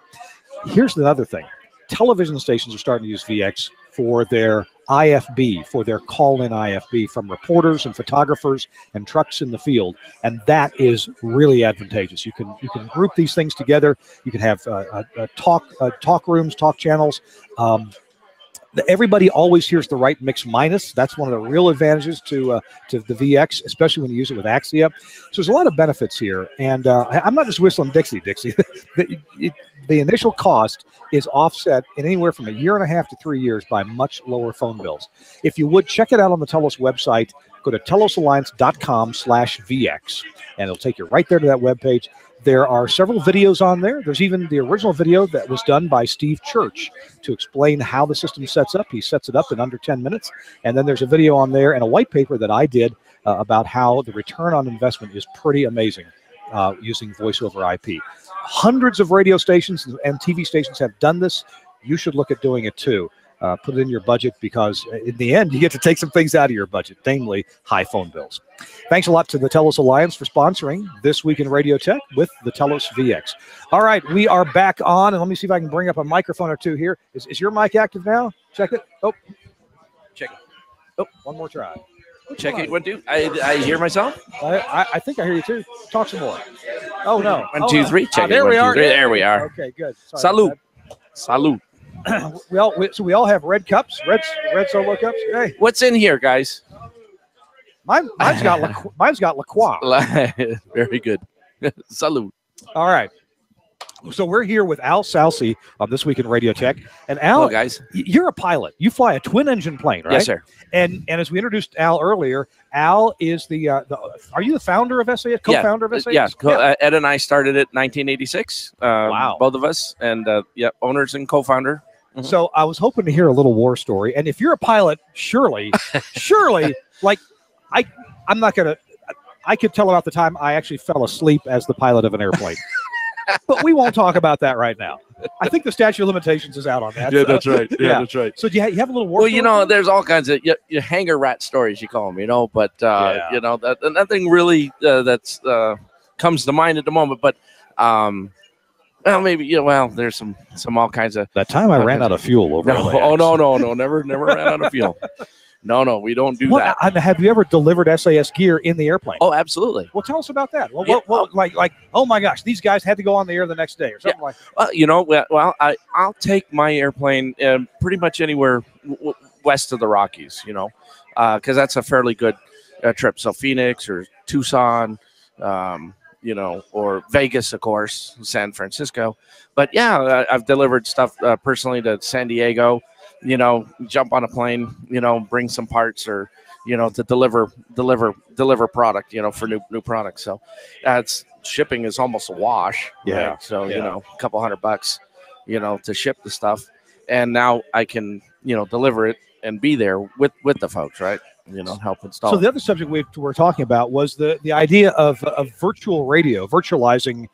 Here's the other thing. Television stations are starting to use VX for their IFB, for their call-in IFB from reporters and photographers and trucks in the field, and that is really advantageous. You can group these things together. You can have talk rooms, talk channels. Everybody always hears the right mix minus. That's one of the real advantages to the VX, especially when you use it with Axia. So there's a lot of benefits here, and I'm not just whistling Dixie. The initial cost is offset in anywhere from 1.5 years to 3 years by much lower phone bills. If you would, check it out on the Telos website. Go to telosalliance.com/VX, and it'll take you right there to that webpage. There are several videos on there. There's even the original video that was done by Steve Church to explain how the system sets up. He sets it up in under 10 minutes. And then there's a video on there and a white paper that I did about how the return on investment is pretty amazing using voice over IP. Hundreds of radio stations and TV stations have done this. You should look at doing it too. Put it in your budget, because in the end, you get to take some things out of your budget, namely high phone bills. Thanks a lot to the Telos Alliance for sponsoring This Week in Radio Tech with the Telos VX. All right, we are back on, and let me see if I can bring up a microphone or two here. Is your mic active now? Check it. Oh, check it. Oh, one more try. Check it. What do I hear myself? I think I hear you too. Talk some more. Oh no. 1, 2, 3. Check it. There we are. There we are. Okay, good. Salute. Salute. So we all have red cups, red solo cups. Hey, what's in here, guys? Mine's got La Croix. Very good. Salute. All right. So we're here with Al Salsi on This Week in Radio Tech. And Al, hello, guys. You're a pilot. You fly a twin-engine plane, right? Yes, sir. And as we introduced Al earlier, Al is the are you the founder of SAS? Co-founder of SAS? Yeah. Ed and I started it in 1986. Wow. Both of us, and owners and co-founder. Mm-hmm. So I was hoping to hear a little war story. And if you're a pilot, surely, like I'm not gonna. I could tell about the time I actually fell asleep as the pilot of an airplane. But we won't talk about that right now. I think the statute of limitations is out on that. Yeah, so. That's right. Yeah, that's right. So do you have a little war? Well, there's all kinds of hanger rat stories, you call them, but nothing really that's comes to mind at the moment. But well, maybe there's some all kinds of. That time I ran out of fuel over. No, never ran out of fuel. No, we don't do that. Have you ever delivered SAS gear in the airplane? Oh, absolutely. Well, tell us about that. Well, like, oh my gosh, these guys had to go on the air the next day or something like that. Well, I'll take my airplane pretty much anywhere west of the Rockies, because that's a fairly good trip. So Phoenix or Tucson, or Vegas, of course, San Francisco. But yeah, I've delivered stuff personally to San Diego. Jump on a plane, bring some parts, or to deliver product, for new products. So shipping is almost a wash. Yeah. Right? So a couple $100, to ship the stuff, and now I can deliver it and be there with the folks, right? Help install. So the other subject we were talking about was the idea of virtual radio, virtualizing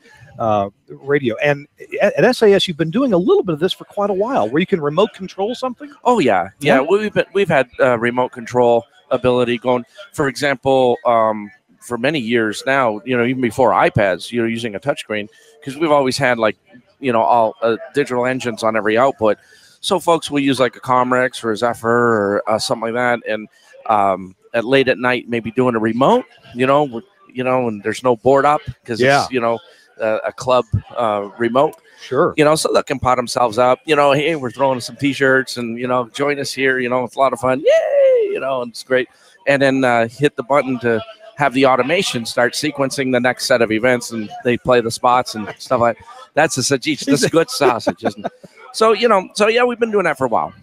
radio. And at SAS, you've been doing a little bit of this for quite a while, where you can remote control something. Oh yeah. We've had remote control ability going. For example, for many years now, even before iPads, using a touchscreen, because we've always had all digital engines on every output. So folks will use like a Comrex or a Zephyr or something like that, and at late at night, maybe doing a remote, and there's no board up because it's, a club remote. Sure. So they can pot themselves up, hey, we're throwing some T-shirts and, join us here, it's a lot of fun. Yay, and it's great. And then hit the button to have the automation start sequencing the next set of events, and they play the spots and stuff like that. That's the good sausage, isn't it? So, yeah, we've been doing that for a while.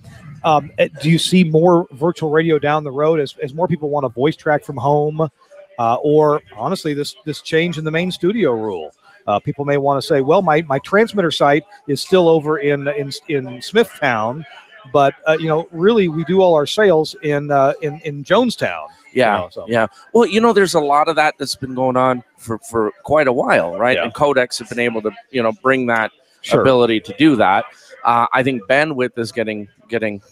Do you see more virtual radio down the road as more people want to voice track from home, or honestly, this change in the main studio rule? People may want to say, well, my transmitter site is still over in Smithtown, but really we do all our sales in Jonestown. Yeah, yeah. Well, there's a lot of that's been going on for quite a while, right? Yeah. And codecs have been able to, bring that Sure. ability to do that. I think bandwidth is getting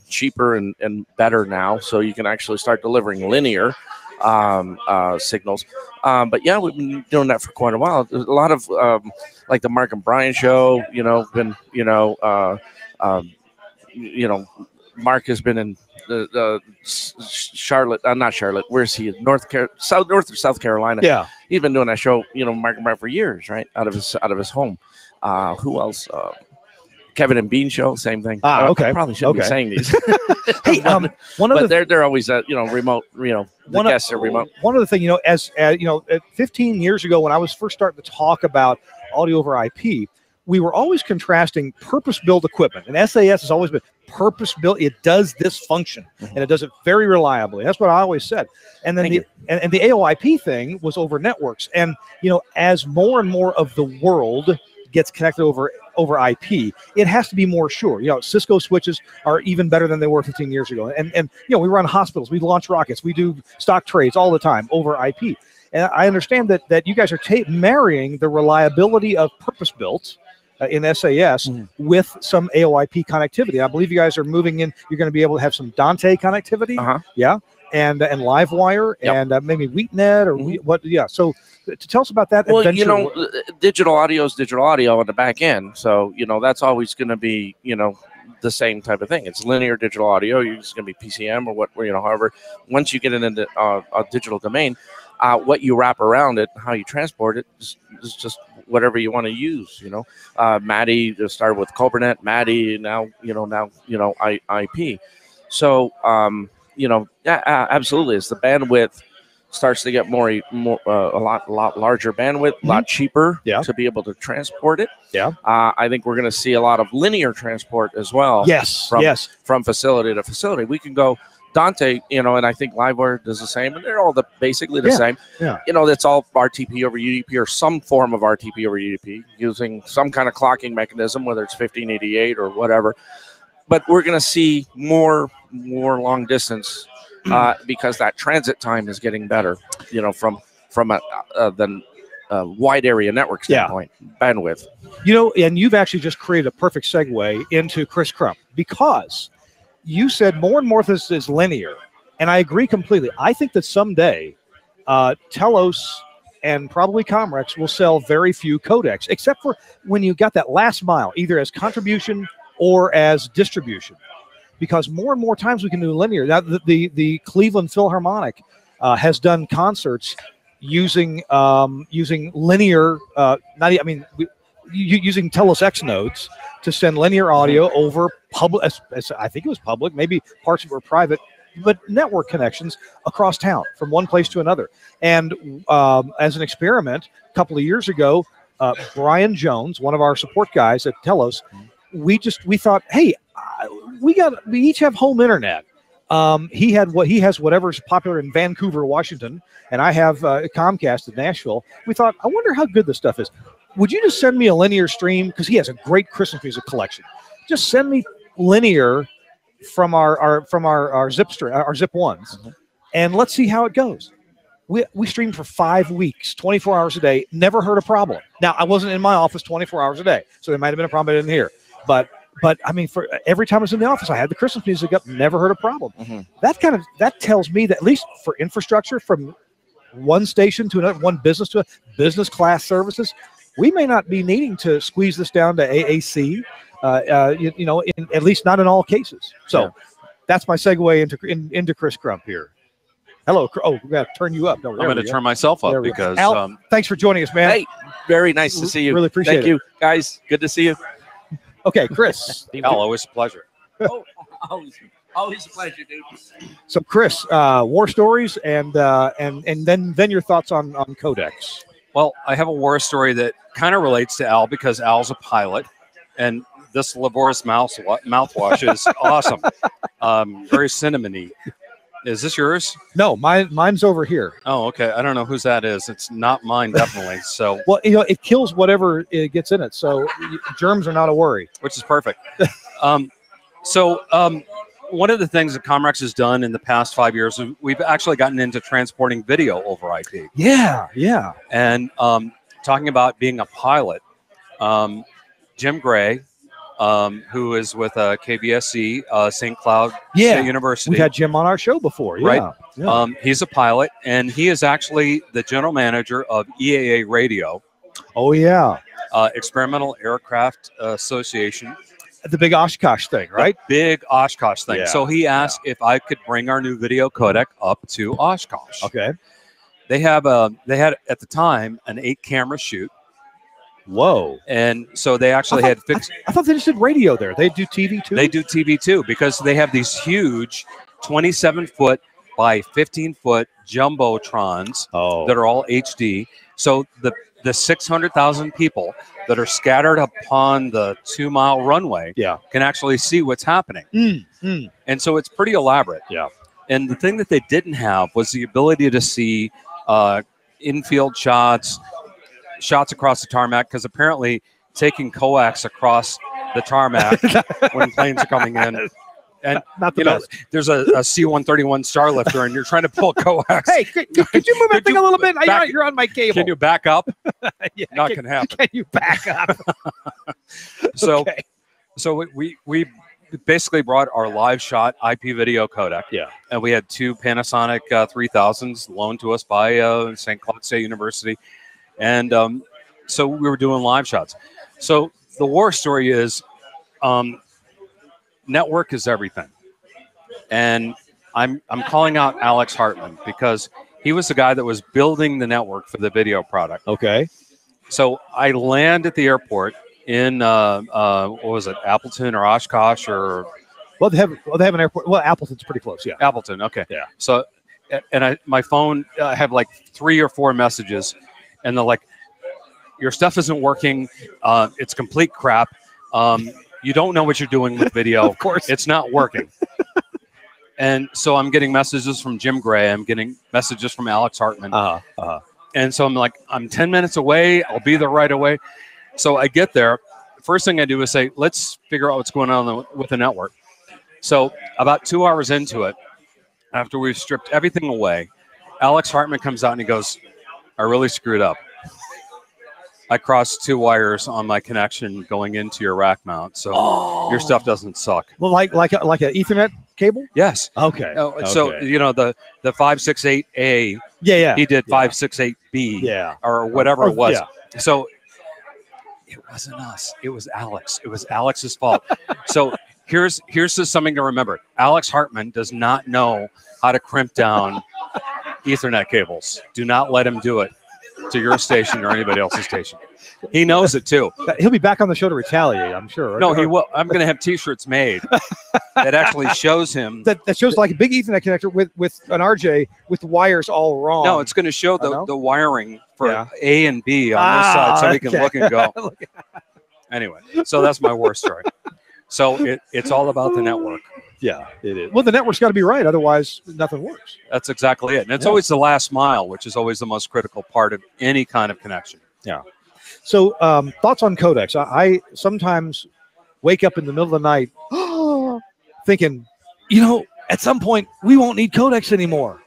cheaper and better now, so you can actually start delivering linear signals. But yeah, we've been doing that for quite a while. There's a lot of like the Mark and Brian show, been Mark has been in the Charlotte, not Charlotte. Where's he? North or South Carolina. Yeah, he's been doing that show, Mark and Brian for years, right? Out of his home. Who else? Kevin and Bean show, same thing. Okay. I probably shouldn't be saying these. Hey, they're always remote. The guests are remote. One other thing, as 15 years ago when I was first starting to talk about audio over IP, we were always contrasting purpose-built equipment, and SAS has always been purpose-built. It does this function, and it does it very reliably. That's what I always said. And then the AOIP thing was over networks, and as more and more of the world gets connected over IP, it has to be more sure. Cisco switches are even better than they were 15 years ago. And we run hospitals, we launch rockets, we do stock trades all the time over IP. And I understand that you guys are marrying the reliability of purpose-built in SAS with some AOIP connectivity. I believe you guys are moving in. You're going to be able to have some Dante connectivity. Yeah. And LiveWire and maybe WheatNet or what? Yeah. So to tell us about that. Well, digital audio is digital audio on the back end. So, that's always going to be, the same type of thing. It's linear digital audio. It's going to be PCM or however. Once you get it into a digital domain, what you wrap around it, how you transport it is just whatever you want to use. Maddie just started with Cobernet, Maddie now IP. So absolutely, as the bandwidth starts to get a lot larger bandwidth, a lot cheaper to be able to transport it. Yeah, I think we're going to see a lot of linear transport as well. Yes, from facility to facility. We can go Dante, and I think LiveWire does the same, and they're all basically the same. Yeah. That's all RTP over UDP or some form of RTP over UDP using some kind of clocking mechanism, whether it's 1588 or whatever. But we're going to see more long distance because that transit time is getting better, from a wide area network standpoint, bandwidth. And you've actually just created a perfect segue into Chris Crump, because you said more and more of this is linear, and I agree completely. I think that someday Telos and probably Comrex will sell very few codecs, except for when you got that last mile, either as contribution or as distribution, because more and more times we can do linear. Now, the Cleveland Philharmonic has done concerts using linear, using Telos X nodes to send linear audio over public. I think it was public, maybe parts of it were private, but network connections across town from one place to another. And as an experiment, a couple of years ago, Brian Jones, one of our support guys at Telos, we thought, hey, we each have home internet. He has whatever's popular in Vancouver, Washington, and I have Comcast in Nashville. We thought, I wonder how good this stuff is. Would you just send me a linear stream? Because he has a great Christmas music collection. Just send me linear from our zip stream, our zip ones, and let's see how it goes. We streamed for 5 weeks, 24 hours a day. Never heard a problem. Now, I wasn't in my office 24 hours a day, so there might have been a problem I didn't hear. But I mean, for every time I was in the office, I had the Christmas music up. Never heard a problem. That tells me that, at least for infrastructure, from one station to another, one business to a business class services, we may not be needing to squeeze this down to AAC. At least not in all cases. So that's my segue into Chris Crump here. Hello. Oh, we got to turn you up. No, I'm going to turn myself up because Al, thanks for joining us, man. Hey, very nice to see you. Really appreciate it. Thank you, guys. Good to see you. Okay, Chris. Al, always a pleasure. Always a pleasure, dude. So, Chris, war stories and then your thoughts on codecs. Well, I have a war story that kind of relates to Al because Al's a pilot, and this Labor's mouthwash is awesome. Very cinnamony. Is this yours? No, mine's over here. Oh, okay. I don't know whose that is. It's not mine, definitely. So, Well, it kills whatever it gets in it, so germs are not a worry. which is perfect. One of the things that Comrex has done in the past 5 years, we've actually gotten into transporting video over IP. Yeah, yeah. And talking about being a pilot, Jim Gray, who is with KVSC, St. Cloud State University. We've had Jim on our show before. Yeah. Right. Yeah. He's a pilot, and he is actually the general manager of EAA Radio, Oh, yeah. Experimental Aircraft Association. The big Oshkosh thing, right? The big Oshkosh thing. Yeah, So he asked if I could bring our new video codec up to Oshkosh. Okay. They had at the time an 8-camera shoot, Whoa. and so they actually had fixed. I thought they just did radio there. They do TV too? They do TV too, because they have these huge 27-foot by 15-foot jumbotrons that are all HD. So the 600,000 people that are scattered upon the 2-mile runway can actually see what's happening. And so it's pretty elaborate. Yeah. And the thing that they didn't have was the ability to see infield shots across the tarmac, because apparently taking coax across the tarmac when planes are coming in, and not the best. There's a C-131 Starlifter, and you're trying to pull coax. Hey, could you move that thing a little bit? You're on my cable. Can you back up? Yeah, Not going to happen. Can you back up? So, Okay. so we basically brought our live shot IP video codec. Yeah. And we had 2 Panasonic 3000s loaned to us by St. Cloud State University. And so we were doing live shots. So the war story is network is everything. And I'm calling out Alex Hartman, because he was the guy that was building the network for the video product. Okay. So I land at the airport in what was it, Appleton or Oshkosh or? Well, they have an airport. Well, Appleton's pretty close. Yeah. Appleton. Okay. Yeah. So, and my phone, I have like 3 or 4 messages, and they're like, "Your stuff isn't working. It's complete crap. You don't know what you're doing with video. Of course, it's not working." And so I'm getting messages from Jim Gray. I'm getting messages from Alex Hartman. And so I'm like, I'm 10 minutes away. I'll be there right away. So I get there. First thing I do is say, let's figure out what's going on with the network. So about 2 hours into it, after we've stripped everything away, Alex Hartman comes out and he goes, "I really screwed up. I crossed 2 wires on my connection going into your rack mount, so your stuff doesn't suck." Well, like an Ethernet cable. Yes. Okay. So Okay. the 568A. Yeah. He did 568B. Yeah. Or whatever it was. Yeah. So it wasn't us. It was Alex. It was Alex's fault. So here's just something to remember. Alex Hartman does not know how to crimp down Ethernet cables. Do not let him do it to your station or anybody else's station. He knows it too. He'll be back on the show to retaliate, I'm sure. No, he will. I'm going to have T-shirts made that actually shows him. That shows like a big Ethernet connector with an RJ with the wires all wrong. No, it's going to show the wiring for A and B on this side, so he can look and go. Anyway, so that's my war story. So it's all about the network. Yeah, it is. Well, the network's got to be right, otherwise nothing works. That's exactly it. And it's always the last mile, which is always the most critical part of any kind of connection. Yeah. So thoughts on codecs. I sometimes wake up in the middle of the night thinking, at some point we won't need codecs anymore.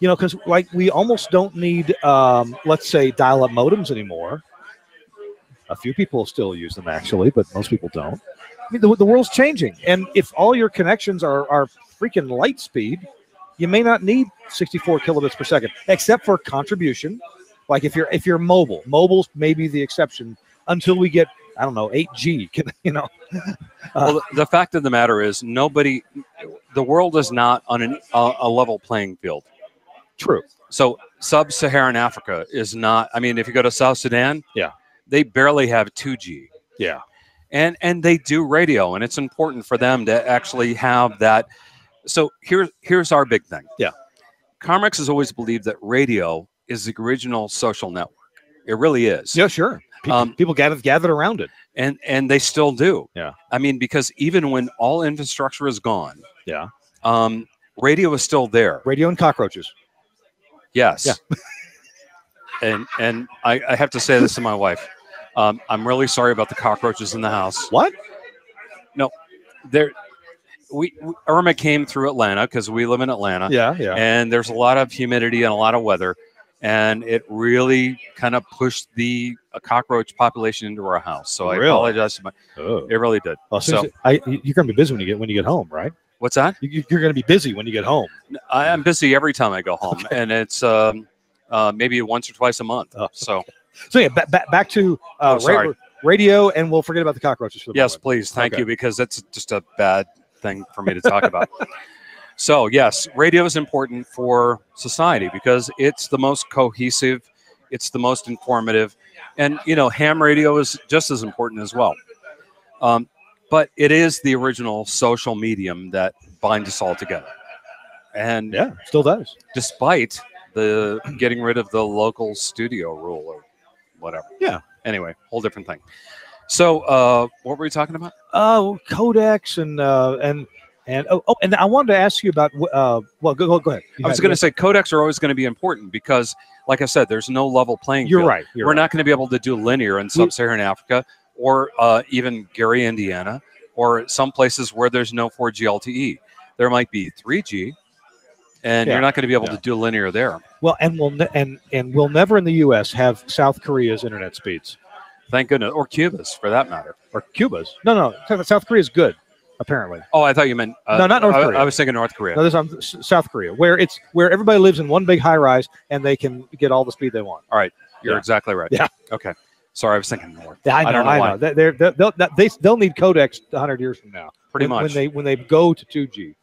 Because like we almost don't need, let's say, dial-up modems anymore. A few people still use them, actually, but most people don't. I mean, the world's changing, and if all your connections are freaking light speed, you may not need 64 kilobits per second, except for contribution. Like if you're mobile's maybe the exception until we get 8G. Well, the fact of the matter is, the world is not on a level playing field. True. So sub-Saharan Africa is not. I mean, if you go to South Sudan, they barely have 2G. Yeah. And they do radio, and it's important for them to actually have that. So here's our big thing. Yeah. Comrex has always believed that radio is the original social network. It really is. Yeah, sure. People gathered around it. And they still do. Yeah. I mean, because even when all infrastructure is gone, yeah, radio is still there. Radio and cockroaches. Yes. Yeah. and I have to say this to my wife. I'm really sorry about the cockroaches in the house. What? No, Irma came through Atlanta because we live in Atlanta. Yeah. And there's a lot of humidity and a lot of weather, and it really kind of pushed the cockroach population into our house. So I apologize. It really did. Well, you're going to be busy when you get home, right? What's that? You're going to be busy when you get home. I'm busy every time I go home, and it's maybe once or twice a month. So yeah, back to radio, and we'll forget about the cockroaches for the moment. Please. Thank you, because that's just a bad thing for me to talk about. So yes, radio is important for society because it's the most cohesive, it's the most informative, and ham radio is just as important as well. But it is the original social medium that binds us all together, and still does, despite the getting rid of the local studio rule or whatever. Yeah. Anyway, whole different thing. So, what were we talking about? Codecs and I wanted to ask you about. Go ahead. I was going to say codecs are always going to be important because, like I said, there's no level playing field. You're right. We're not going to be able to do linear in sub-Saharan Africa or even Gary, Indiana, or some places where there's no 4G LTE. There might be 3G, and you're not going to be able to do linear there. Well, and we'll never in the U.S. have South Korea's internet speeds. Thank goodness, or Cuba's for that matter. Or Cuba's? No. South Korea's good, apparently. Oh, I thought you meant no, not North Korea. I was thinking North Korea. No, this is South Korea, where everybody lives in one big high rise and they can get all the speed they want. All right, you're exactly right. Yeah. Okay. Sorry, I was thinking North. Yeah, I know. They'll need codecs 100 years from now. Pretty much when they go to 2G.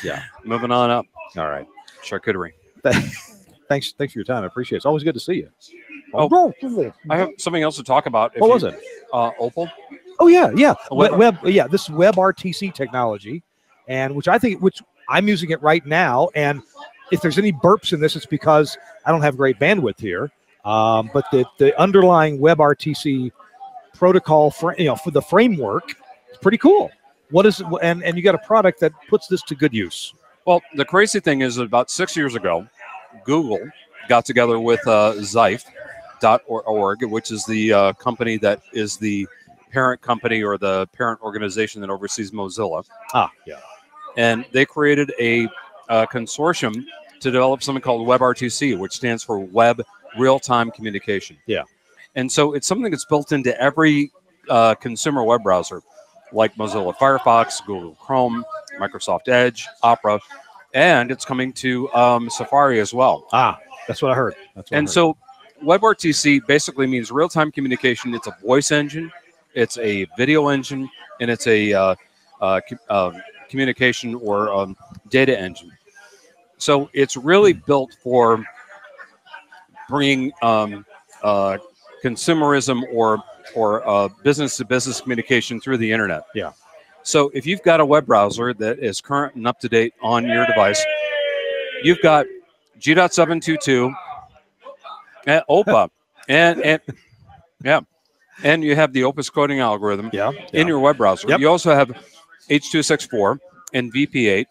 Yeah. Moving on up. All right. Charcuterie. Thanks for your time. I appreciate it. It's always good to see you. Oh, I have something else to talk about. What was it? Opal. Oh yeah. This is WebRTC technology, and which I'm using it right now. And if there's any burps in this, it's because I don't have great bandwidth here. But the underlying WebRTC protocol for the framework is pretty cool. What is and you got a product that puts this to good use. Well, the crazy thing is, about 6 years ago, Google got together with Xife.org, which is the company that is the parent company or the parent organization that oversees Mozilla. And they created a consortium to develop something called WebRTC, which stands for Web Real-Time Communication. Yeah. And so it's something that's built into every consumer web browser, like Mozilla Firefox, Google Chrome, Microsoft Edge, Opera, and it's coming to Safari as well. That's what I heard. So WebRTC basically means real-time communication. It's a voice engine, it's a video engine, and it's a communication or data engine. So it's really built for bringing consumerism or business-to-business communication through the internet. Yeah. So if you've got a web browser that is current and up-to-date on your device, you've got G.722 and OPA, and you have the Opus coding algorithm in your web browser. Yep. You also have H.264 and VP8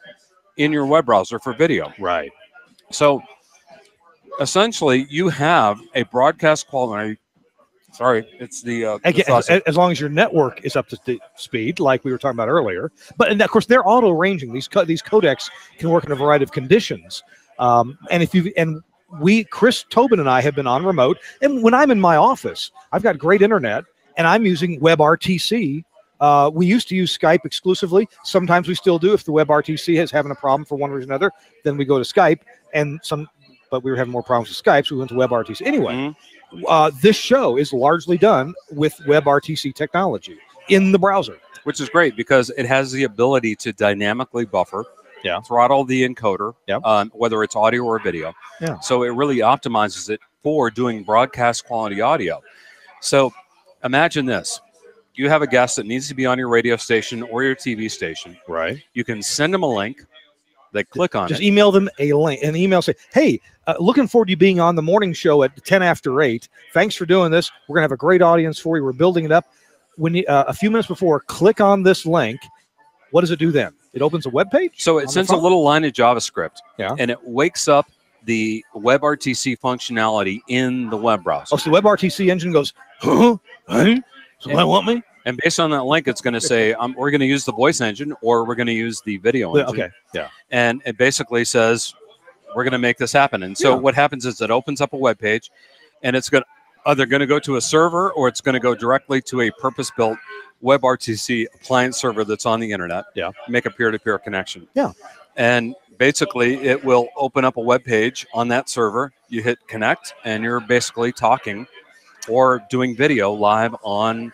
in your web browser for video. Right. So essentially, you have a broadcast quality. Sorry, it's as long as your network is up to speed, like we were talking about earlier. And of course, they're auto ranging. These codecs can work in a variety of conditions. Chris Tobin and I have been on remote, and when I'm in my office, I've got great internet, and I'm using WebRTC. We used to use Skype exclusively. Sometimes we still do. If the WebRTC is having a problem for one reason or another, then we go to Skype. But we were having more problems with Skype, so we went to WebRTC. Anyway, this show is largely done with WebRTC technology in the browser. Which is great because it has the ability to dynamically buffer, throttle the encoder, whether it's audio or video. Yeah. So it really optimizes it for doing broadcast quality audio. So imagine this. You have a guest that needs to be on your radio station or your TV station. Right. You can send them a link, They click on Just it. email them a link. An email say, hey, looking forward to you being on the morning show at 10 after 8. Thanks for doing this. We're going to have a great audience for you. We're building it up. When you, a few minutes before, click on this link. What does it do then? It opens a web page? So it sends a little line of JavaScript, Yeah. and it wakes up the WebRTC functionality in the web browser. Oh, so the WebRTC engine goes, huh? Hey? Somebody want me? And based on that link, it's going to say, we're going to use the voice engine or we're going to use the video engine. Okay, yeah. And it basically says, we're going to make this happen. And so what happens is it opens up a web page, and it's going to either going to go to a server or it's going to go directly to a purpose-built WebRTC appliance server that's on the internet. Yeah. Make a peer-to-peer connection. Yeah. And basically, it will open up a web page on that server. You hit connect, and you're basically talking or doing video live on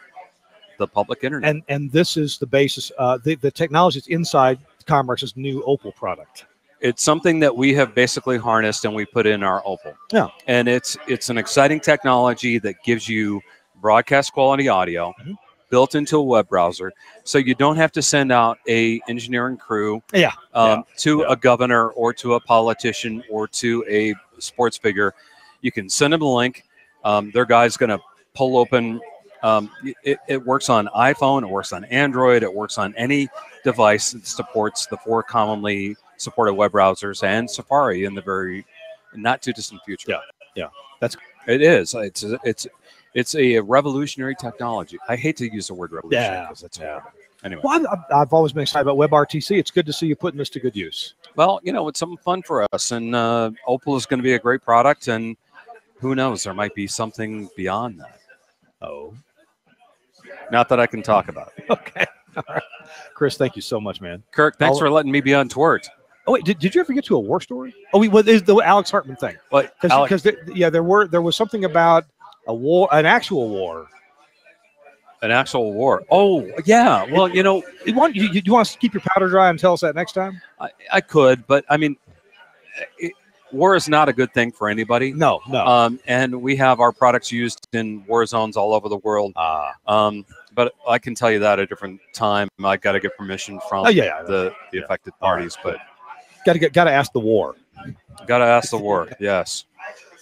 the public internet. And this is the basis. The technology is inside Commerce's new Opal product. It's something that we have basically harnessed and we put in our Opal. Yeah. And it's an exciting technology that gives you broadcast quality audio built into a web browser, so you don't have to send out a engineering crew to a governor or to a politician or to a sports figure. You can send them a link. Their guy's going to pull open. It works on iPhone. It works on Android. It works on any device that supports the 4 commonly supported web browsers and Safari in the very not too distant future. Yeah. It is. It's a revolutionary technology. I hate to use the word revolutionary because that's horrible. Anyway. Well, I've always been excited about WebRTC. It's good to see you putting this to good use. Well, it's something fun for us, and Opal is going to be a great product, and who knows, there might be something beyond that. Oh. Not that I can talk about. Okay. All right. Chris, thank you so much, man. Kirk, thanks for letting me be on TWiRT. Oh, wait, did you ever get to a war story? Oh, is the Alex Hartman thing. Because there was something about a war, an actual war. An actual war. Oh, yeah. Well, you want to keep your powder dry and tell us that next time? I could, but I mean, war is not a good thing for anybody. No. And we have our products used in war zones all over the world. But I can tell you that at a different time. I got to get permission from the affected parties. But got to ask the war. Got to ask the war. Yes.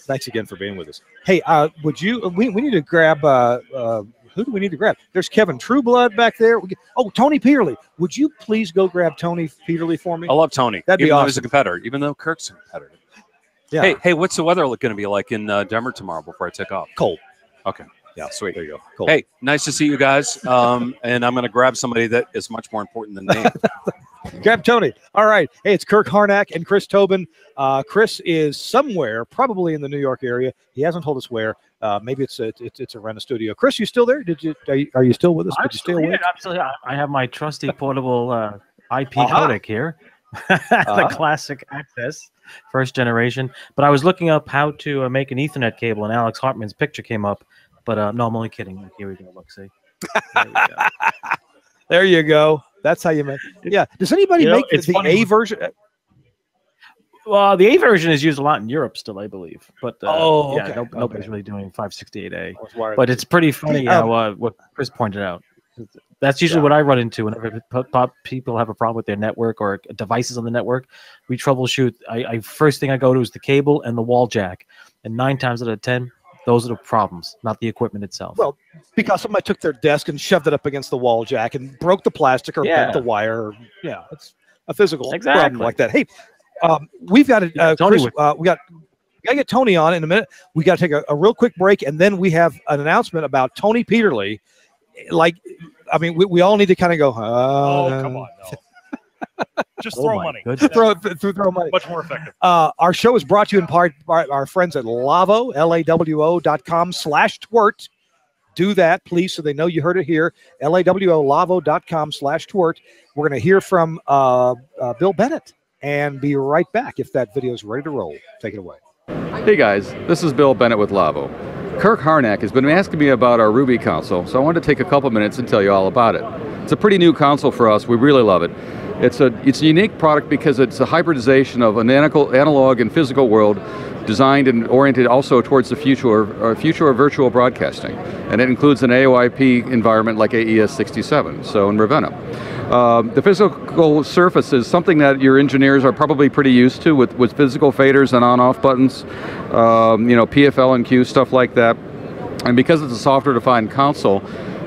Thanks again for being with us. Hey, would you? We need to grab. Who do we need to grab? There's Kevin Trueblood back there. Tony Peterly. Would you please go grab Tony Peterly for me? I love Tony. That'd be even awesome. though he's a competitor, even though Kirk's a competitor. Yeah. Hey, what's the weather going to be like in Denver tomorrow before I take off? Cold. Okay. Yeah, sweet. There you go. Cool. Hey, nice to see you guys. And I'm going to grab somebody that is much more important than me. Grab Tony. All right. Hey, it's Kirk Harnack and Chris Tobin. Chris is somewhere, probably in the New York area. He hasn't told us where. Maybe it's a rent a studio. Chris, you still there? Are you still with us? Did you stay awake? Absolutely. I have my trusty portable IP codec here. The classic Access, first generation. But I was looking up how to make an Ethernet cable, and Alex Hartman's picture came up. But no, I'm only kidding. Here we go. Look, see. There you go. There you go. That's how you make. Yeah. Does anybody make the A version? Well, the A version is used a lot in Europe still, I believe. But nobody's really doing 568A. But it's pretty funny how what Chris pointed out. That's usually what I run into whenever people have a problem with their network or devices on the network. We troubleshoot. First thing I go to is the cable and the wall jack, and 9 times out of 10. Those are the problems, not the equipment itself. Well, because somebody took their desk and shoved it up against the wall jack and broke the plastic or bent the wire. It's a physical problem like that. Hey, we've got Chris, we got to get Tony on in a minute. We got to take a real quick break, and then we have an announcement about Tony Peterly. We all need to kind of go. Come on, no. Just throw money. Throw money. Much more effective. Our show is brought to you in part by our friends at Lavo, LAWO.com/TWiRT. Do that, please, so they know you heard it here. LAWO.com/TWiRT. We're going to hear from Bill Bennett and be right back if that video is ready to roll. Take it away. Hey guys, this is Bill Bennett with Lavo. Kirk Harnack has been asking me about our Ruby console, so I wanted to take a couple minutes and tell you all about it. It's a pretty new console for us. We really love it. It's a unique product because it's a hybridization of an analog and physical world designed and oriented also towards the future of virtual broadcasting. And it includes an AOIP environment like AES-67, so in Ravenna. The physical surface is something that your engineers are probably pretty used to with physical faders and on-off buttons, you know, PFL and Q, stuff like that. And because it's a software-defined console,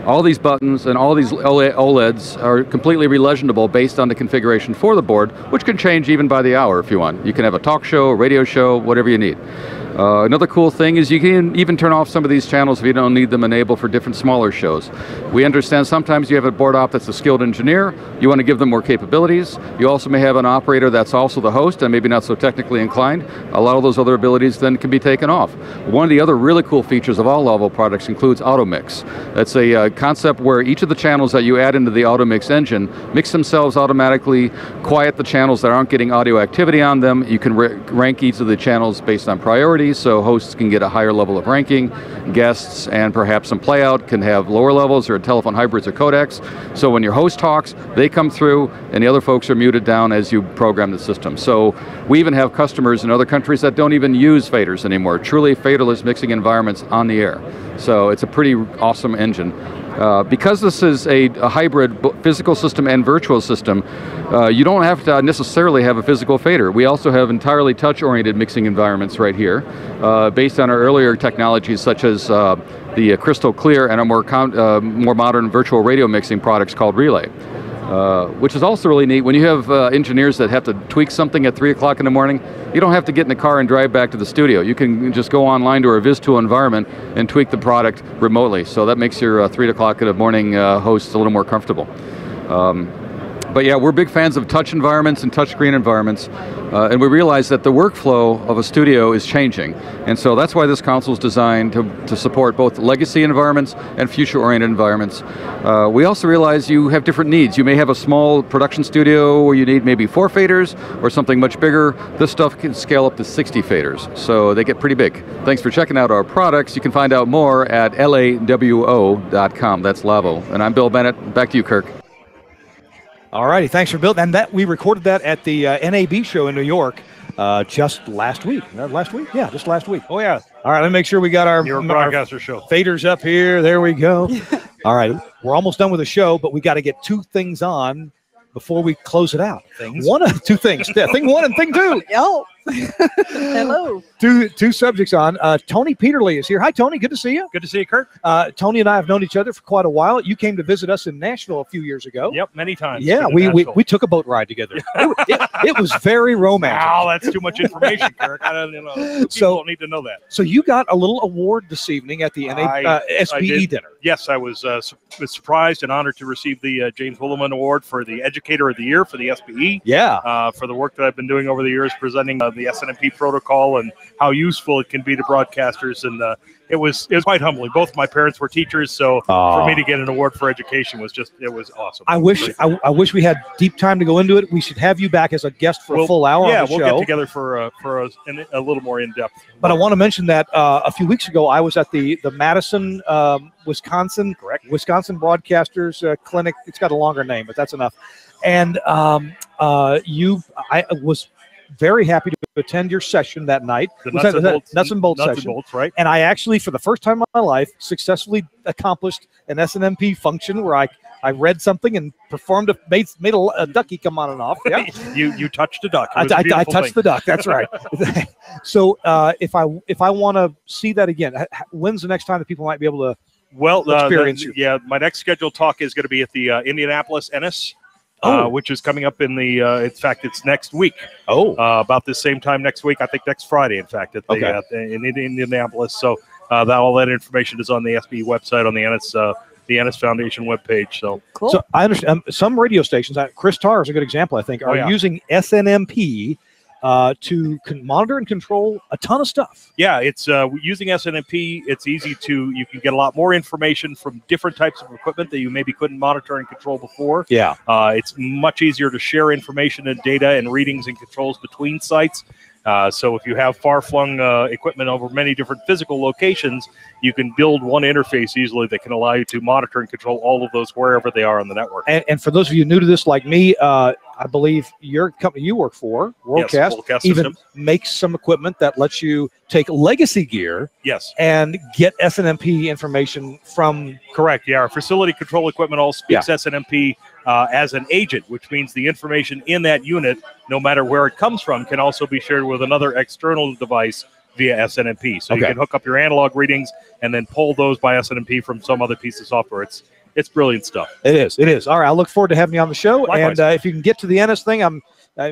all these buttons and all these OLEDs are completely relegible based on the configuration for the board, which can change even by the hour if you want. You can have a talk show, a radio show, whatever you need. Another cool thing is you can even turn off some of these channels if you don't need them enabled for different smaller shows. We understand sometimes you have a board op that's a skilled engineer, you want to give them more capabilities. You also may have an operator that's also the host and maybe not so technically inclined. A lot of those other abilities then can be taken off. One of the other really cool features of all Lavo products includes auto mix. That's a concept where each of the channels that you add into the auto mix engine mix themselves automatically, quiet the channels that aren't getting audio activity on them. You can rank each of the channels based on priority, so hosts can get a higher level of ranking. Guests and perhaps some playout can have lower levels, or telephone hybrids or codecs. So when your host talks, they come through and the other folks are muted down as you program the system. So we even have customers in other countries that don't even use faders anymore, truly faderless mixing environments on the air. So it's a pretty awesome engine. Because this is a hybrid physical system and virtual system, you don't have to necessarily have a physical fader. We also have entirely touch-oriented mixing environments right here, based on our earlier technologies such as the Crystal Clear and our more modern virtual radio mixing products called Relay. Which is also really neat. When you have engineers that have to tweak something at 3 o'clock in the morning, you don't have to get in the car and drive back to the studio. You can just go online to our VizTool environment and tweak the product remotely. So that makes your 3 o'clock in the morning hosts a little more comfortable. But yeah, we're big fans of touch environments and touchscreen environments, and we realize that the workflow of a studio is changing. And so that's why this console is designed to support both legacy environments and future-oriented environments. We also realize you have different needs. You may have a small production studio where you need maybe 4 faders or something much bigger. This stuff can scale up to 60 faders, so they get pretty big. Thanks for checking out our products. You can find out more at lawo.com. That's Lavo. And I'm Bill Bennett. Back to you, Kirk. All righty, thanks for building. And that we recorded that at the NAB show in New York just last week. Last week? Yeah, just last week. Oh, yeah. All right, let me make sure we got our broadcaster show faders up here. There we go. All right, we're almost done with the show, but we got to get 2 things on before we close it out. Two things. Yeah, thing 1 and thing 2. Yo. Hello. Two subjects on. Tony Peterly is here. Hi, Tony. Good to see you. Good to see you, Kirk. Tony and I have known each other for quite a while. You came to visit us in Nashville a few years ago. Yep, many times. Yeah, we took a boat ride together. it was very romantic. Wow, that's too much information, Kirk. I don't know. People don't need to know that. So you got a little award this evening at the SBE dinner. Yes, I was surprised and honored to receive the James Williman Award for the Educator of the Year for the SBE. Yeah. For the work that I've been doing over the years, presenting the SNMP protocol and how useful it can be to broadcasters, and it was quite humbling. Both my parents were teachers, so for me to get an award for education was awesome. I wish we had deep time to go into it. We should have you back as a guest for a full hour on the show. Yeah, we'll get together for a little more in depth. But I want to mention that a few weeks ago I was at the Madison, Wisconsin Broadcasters Clinic. It's got a longer name, but that's enough. And I was very happy to attend your session that night. The nuts and bolts session. Right? And I actually, for the first time in my life, successfully accomplished an SNMP function where I read something and performed made a ducky come on and off. Yeah, you touched a duck. I touched the duck. That's right. So if I want to see that again, when's the next time that people might be able to? Well, experience you? Yeah, my next scheduled talk is going to be at the Indianapolis Ennis. Which is coming up in the, in fact, it's next week. About the same time next week. I think next Friday, in fact, in Indianapolis. So all that information is on the SB website on the Ennis Foundation webpage. So cool. So I understand some radio stations. Chris Tarr is a good example. I think are using SNMP to monitor and control a ton of stuff. Yeah, it's using SNMP. It's easy you can get a lot more information from different types of equipment that you maybe couldn't monitor and control before. Yeah. It's much easier to share information and data and readings and controls between sites. So if you have far-flung equipment over many different physical locations, you can build one interface easily that can allow you to monitor and control all of those wherever they are on the network. And for those of you new to this like me, I believe your company you work for, WorldCast even makes some equipment that lets you take legacy gear and get SNMP information from... Correct, yeah. Our facility control equipment all speaks SNMP. as an agent, which means the information in that unit, no matter where it comes from, can also be shared with another external device via SNMP. So you can hook up your analog readings and then pull those by SNMP from some other piece of software. It's brilliant stuff. It is. It is. All right. I look forward to having you on the show. Likewise. And if you can get to the NS thing, I'm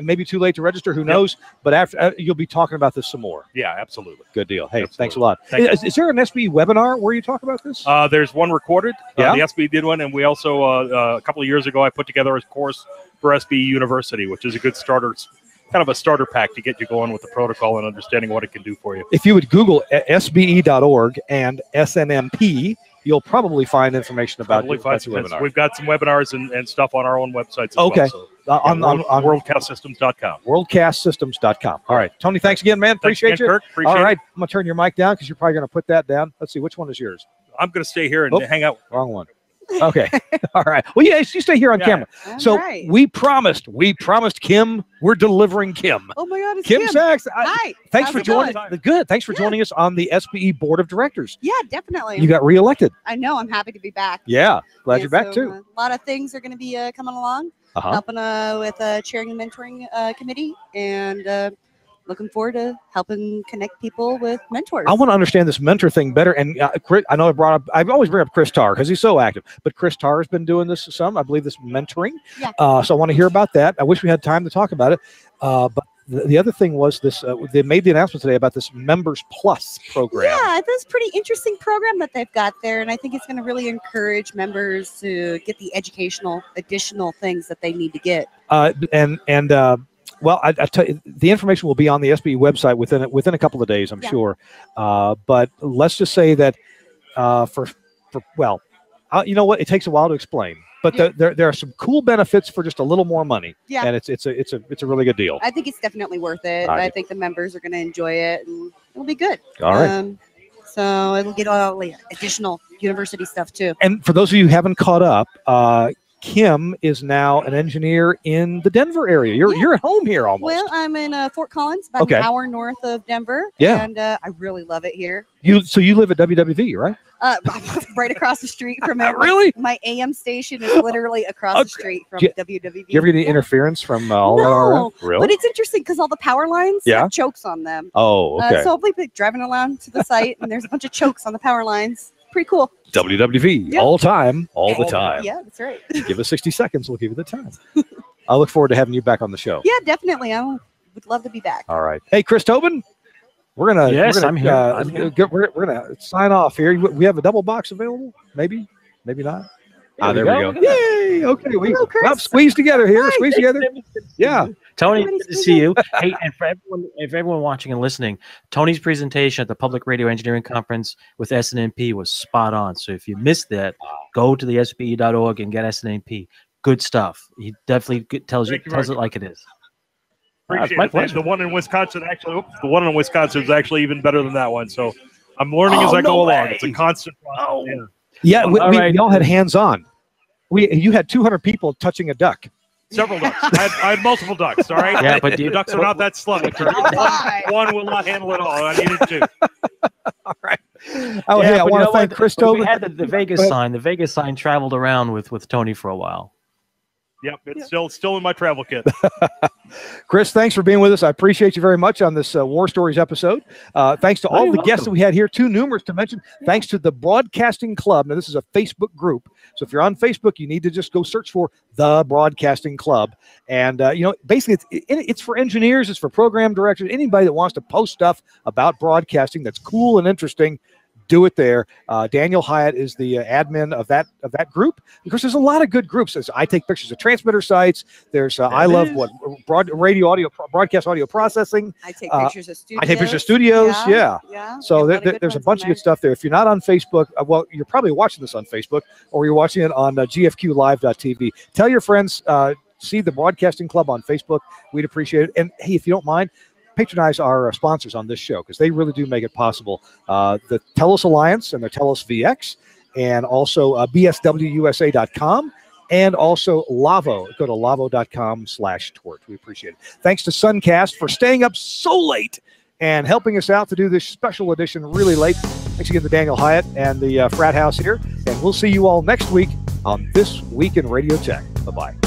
maybe too late to register. Who knows? But after you'll be talking about this some more. Yeah, absolutely. Good deal. Hey, Absolutely. thanks a lot. Thank Is there an SBE webinar where you talk about this? There's one recorded. Yeah. The SBE did one, and we also, a couple of years ago, I put together a course for SBE University, which is a good starter, kind of a starter pack to get you going with the protocol and understanding what it can do for you. If you would Google sbe.org and SNMP, you'll probably find information about the webinar. We've got some webinars and stuff on our own websites as well. So, on worldcastsystems.com. Worldcastsystems.com. All right. Tony, thanks again, man. Appreciate you. Kirk. Appreciate All right. it. I'm going to turn your mic down because you're probably going to put that down. Let's see. Which one is yours? I'm going to stay here and hang out. Wrong one. Okay. All right. Well, yeah, you stay here on camera. All So right. we promised Kim. We're delivering Kim. Oh my God, it's Kim Sachs. Hi. Thanks How's for it joining. going? Good. Thanks for joining us on the SBE Board of Directors. Yeah, definitely. You got reelected. I know. I'm happy to be back. Yeah. Glad you're back so, too. A lot of things are going to be coming along. Uh-huh. Helping with chairing the mentoring committee, and looking forward to helping connect people with mentors. I want to understand this mentor thing better. And Chris, I know I always bring up Chris Tarr because he's so active. But Chris Tarr has been doing this some, I believe, this mentoring. Yeah. So I want to hear about that. I wish we had time to talk about it. But the other thing was this: they made the announcement today about this Members Plus program. Yeah, that's a pretty interesting program that they've got there, and I think it's going to really encourage members to get the educational additional things that they need to get. Well, I tell you, the information will be on the SBE website within a couple of days, I'm sure. But let's just say that you know what? It takes a while to explain. But there are some cool benefits for just a little more money. Yeah. And it's a really good deal. I think it's definitely worth it. I think the members are going to enjoy it, and it'll be good. All right. So it'll get all the additional university stuff too. And for those of you who haven't caught up, Kim is now an engineer in the Denver area. You're at home here almost. Well, I'm in Fort Collins, about an hour north of Denver. Yeah. And I really love it here. So you live at WWV, right? Right across the street from it. Really? My AM station is literally across the street from WWV. You ever get any interference from all that around? Really? But it's interesting because all the power lines have chokes on them. Oh, okay. So I'll be driving around to the site, and there's a bunch of chokes on the power lines. Pretty cool. WWV, all the time. Yeah, that's right. Give us 60 seconds. We'll give you the time. I look forward to having you back on the show. Yeah, definitely. I would love to be back. All right. Hey, Chris Tobin, we're gonna. I'm here. We're gonna sign off here. We have a double box available. Maybe not. There we go. Yay! Okay, we squeeze together here. Squeeze together. Yeah. Tony, good to see you. Hey, and for everyone watching and listening, Tony's presentation at the Public Radio Engineering Conference with SNMP was spot on. So if you missed that, go to the SBE.org and get SNMP. Good stuff. He definitely tells it like it is. Appreciate my it. pleasure. The one in Wisconsin is actually even better than that one. So I'm learning as I go along. It's a constant process. Yeah, we all had hands on. You had 200 people touching a duck. Several ducks. I had multiple ducks. All right. Yeah, but the ducks are not that sluggish. One will not handle it all. I needed two. All right. Oh, hey, I want to thank Chris Tobin. We had the Vegas sign. The Vegas sign traveled around with Tony for a while. Yep, it's still in my travel kit. Chris, thanks for being with us. I appreciate you very much on this War Stories episode. Thanks to all the guests that we had here, too numerous to mention. Thanks to the Broadcasting Club. Now, this is a Facebook group. So if you're on Facebook, you need to just go search for the Broadcasting Club. And, basically, it's for engineers. It's for program directors. Anybody that wants to post stuff about broadcasting that's cool and interesting, do it there. Daniel Hyatt is the admin of that group. Because there's a lot of good groups. There's I Take Pictures of Transmitter Sites. There's I Love Broadcast Audio Processing. I Take Pictures of Studios. I Take Pictures of Studios. Yeah. So there's a bunch of good stuff there. If you're not on Facebook, you're probably watching this on Facebook, or you're watching it on gfqlive.tv. Tell your friends, see the Broadcasting Club on Facebook. We'd appreciate it. And hey, if you don't mind, patronize our sponsors on this show because they really do make it possible. The Telos Alliance and the Telos VX, and also bswusa.com, and also Lavo. Go to lavo.com/TWiRT. We appreciate it. Thanks to Suncast for staying up so late and helping us out to do this special edition really late. Thanks again to Daniel Hyatt and the Frat House here. And we'll see you all next week on This Week in Radio Tech. Bye-bye.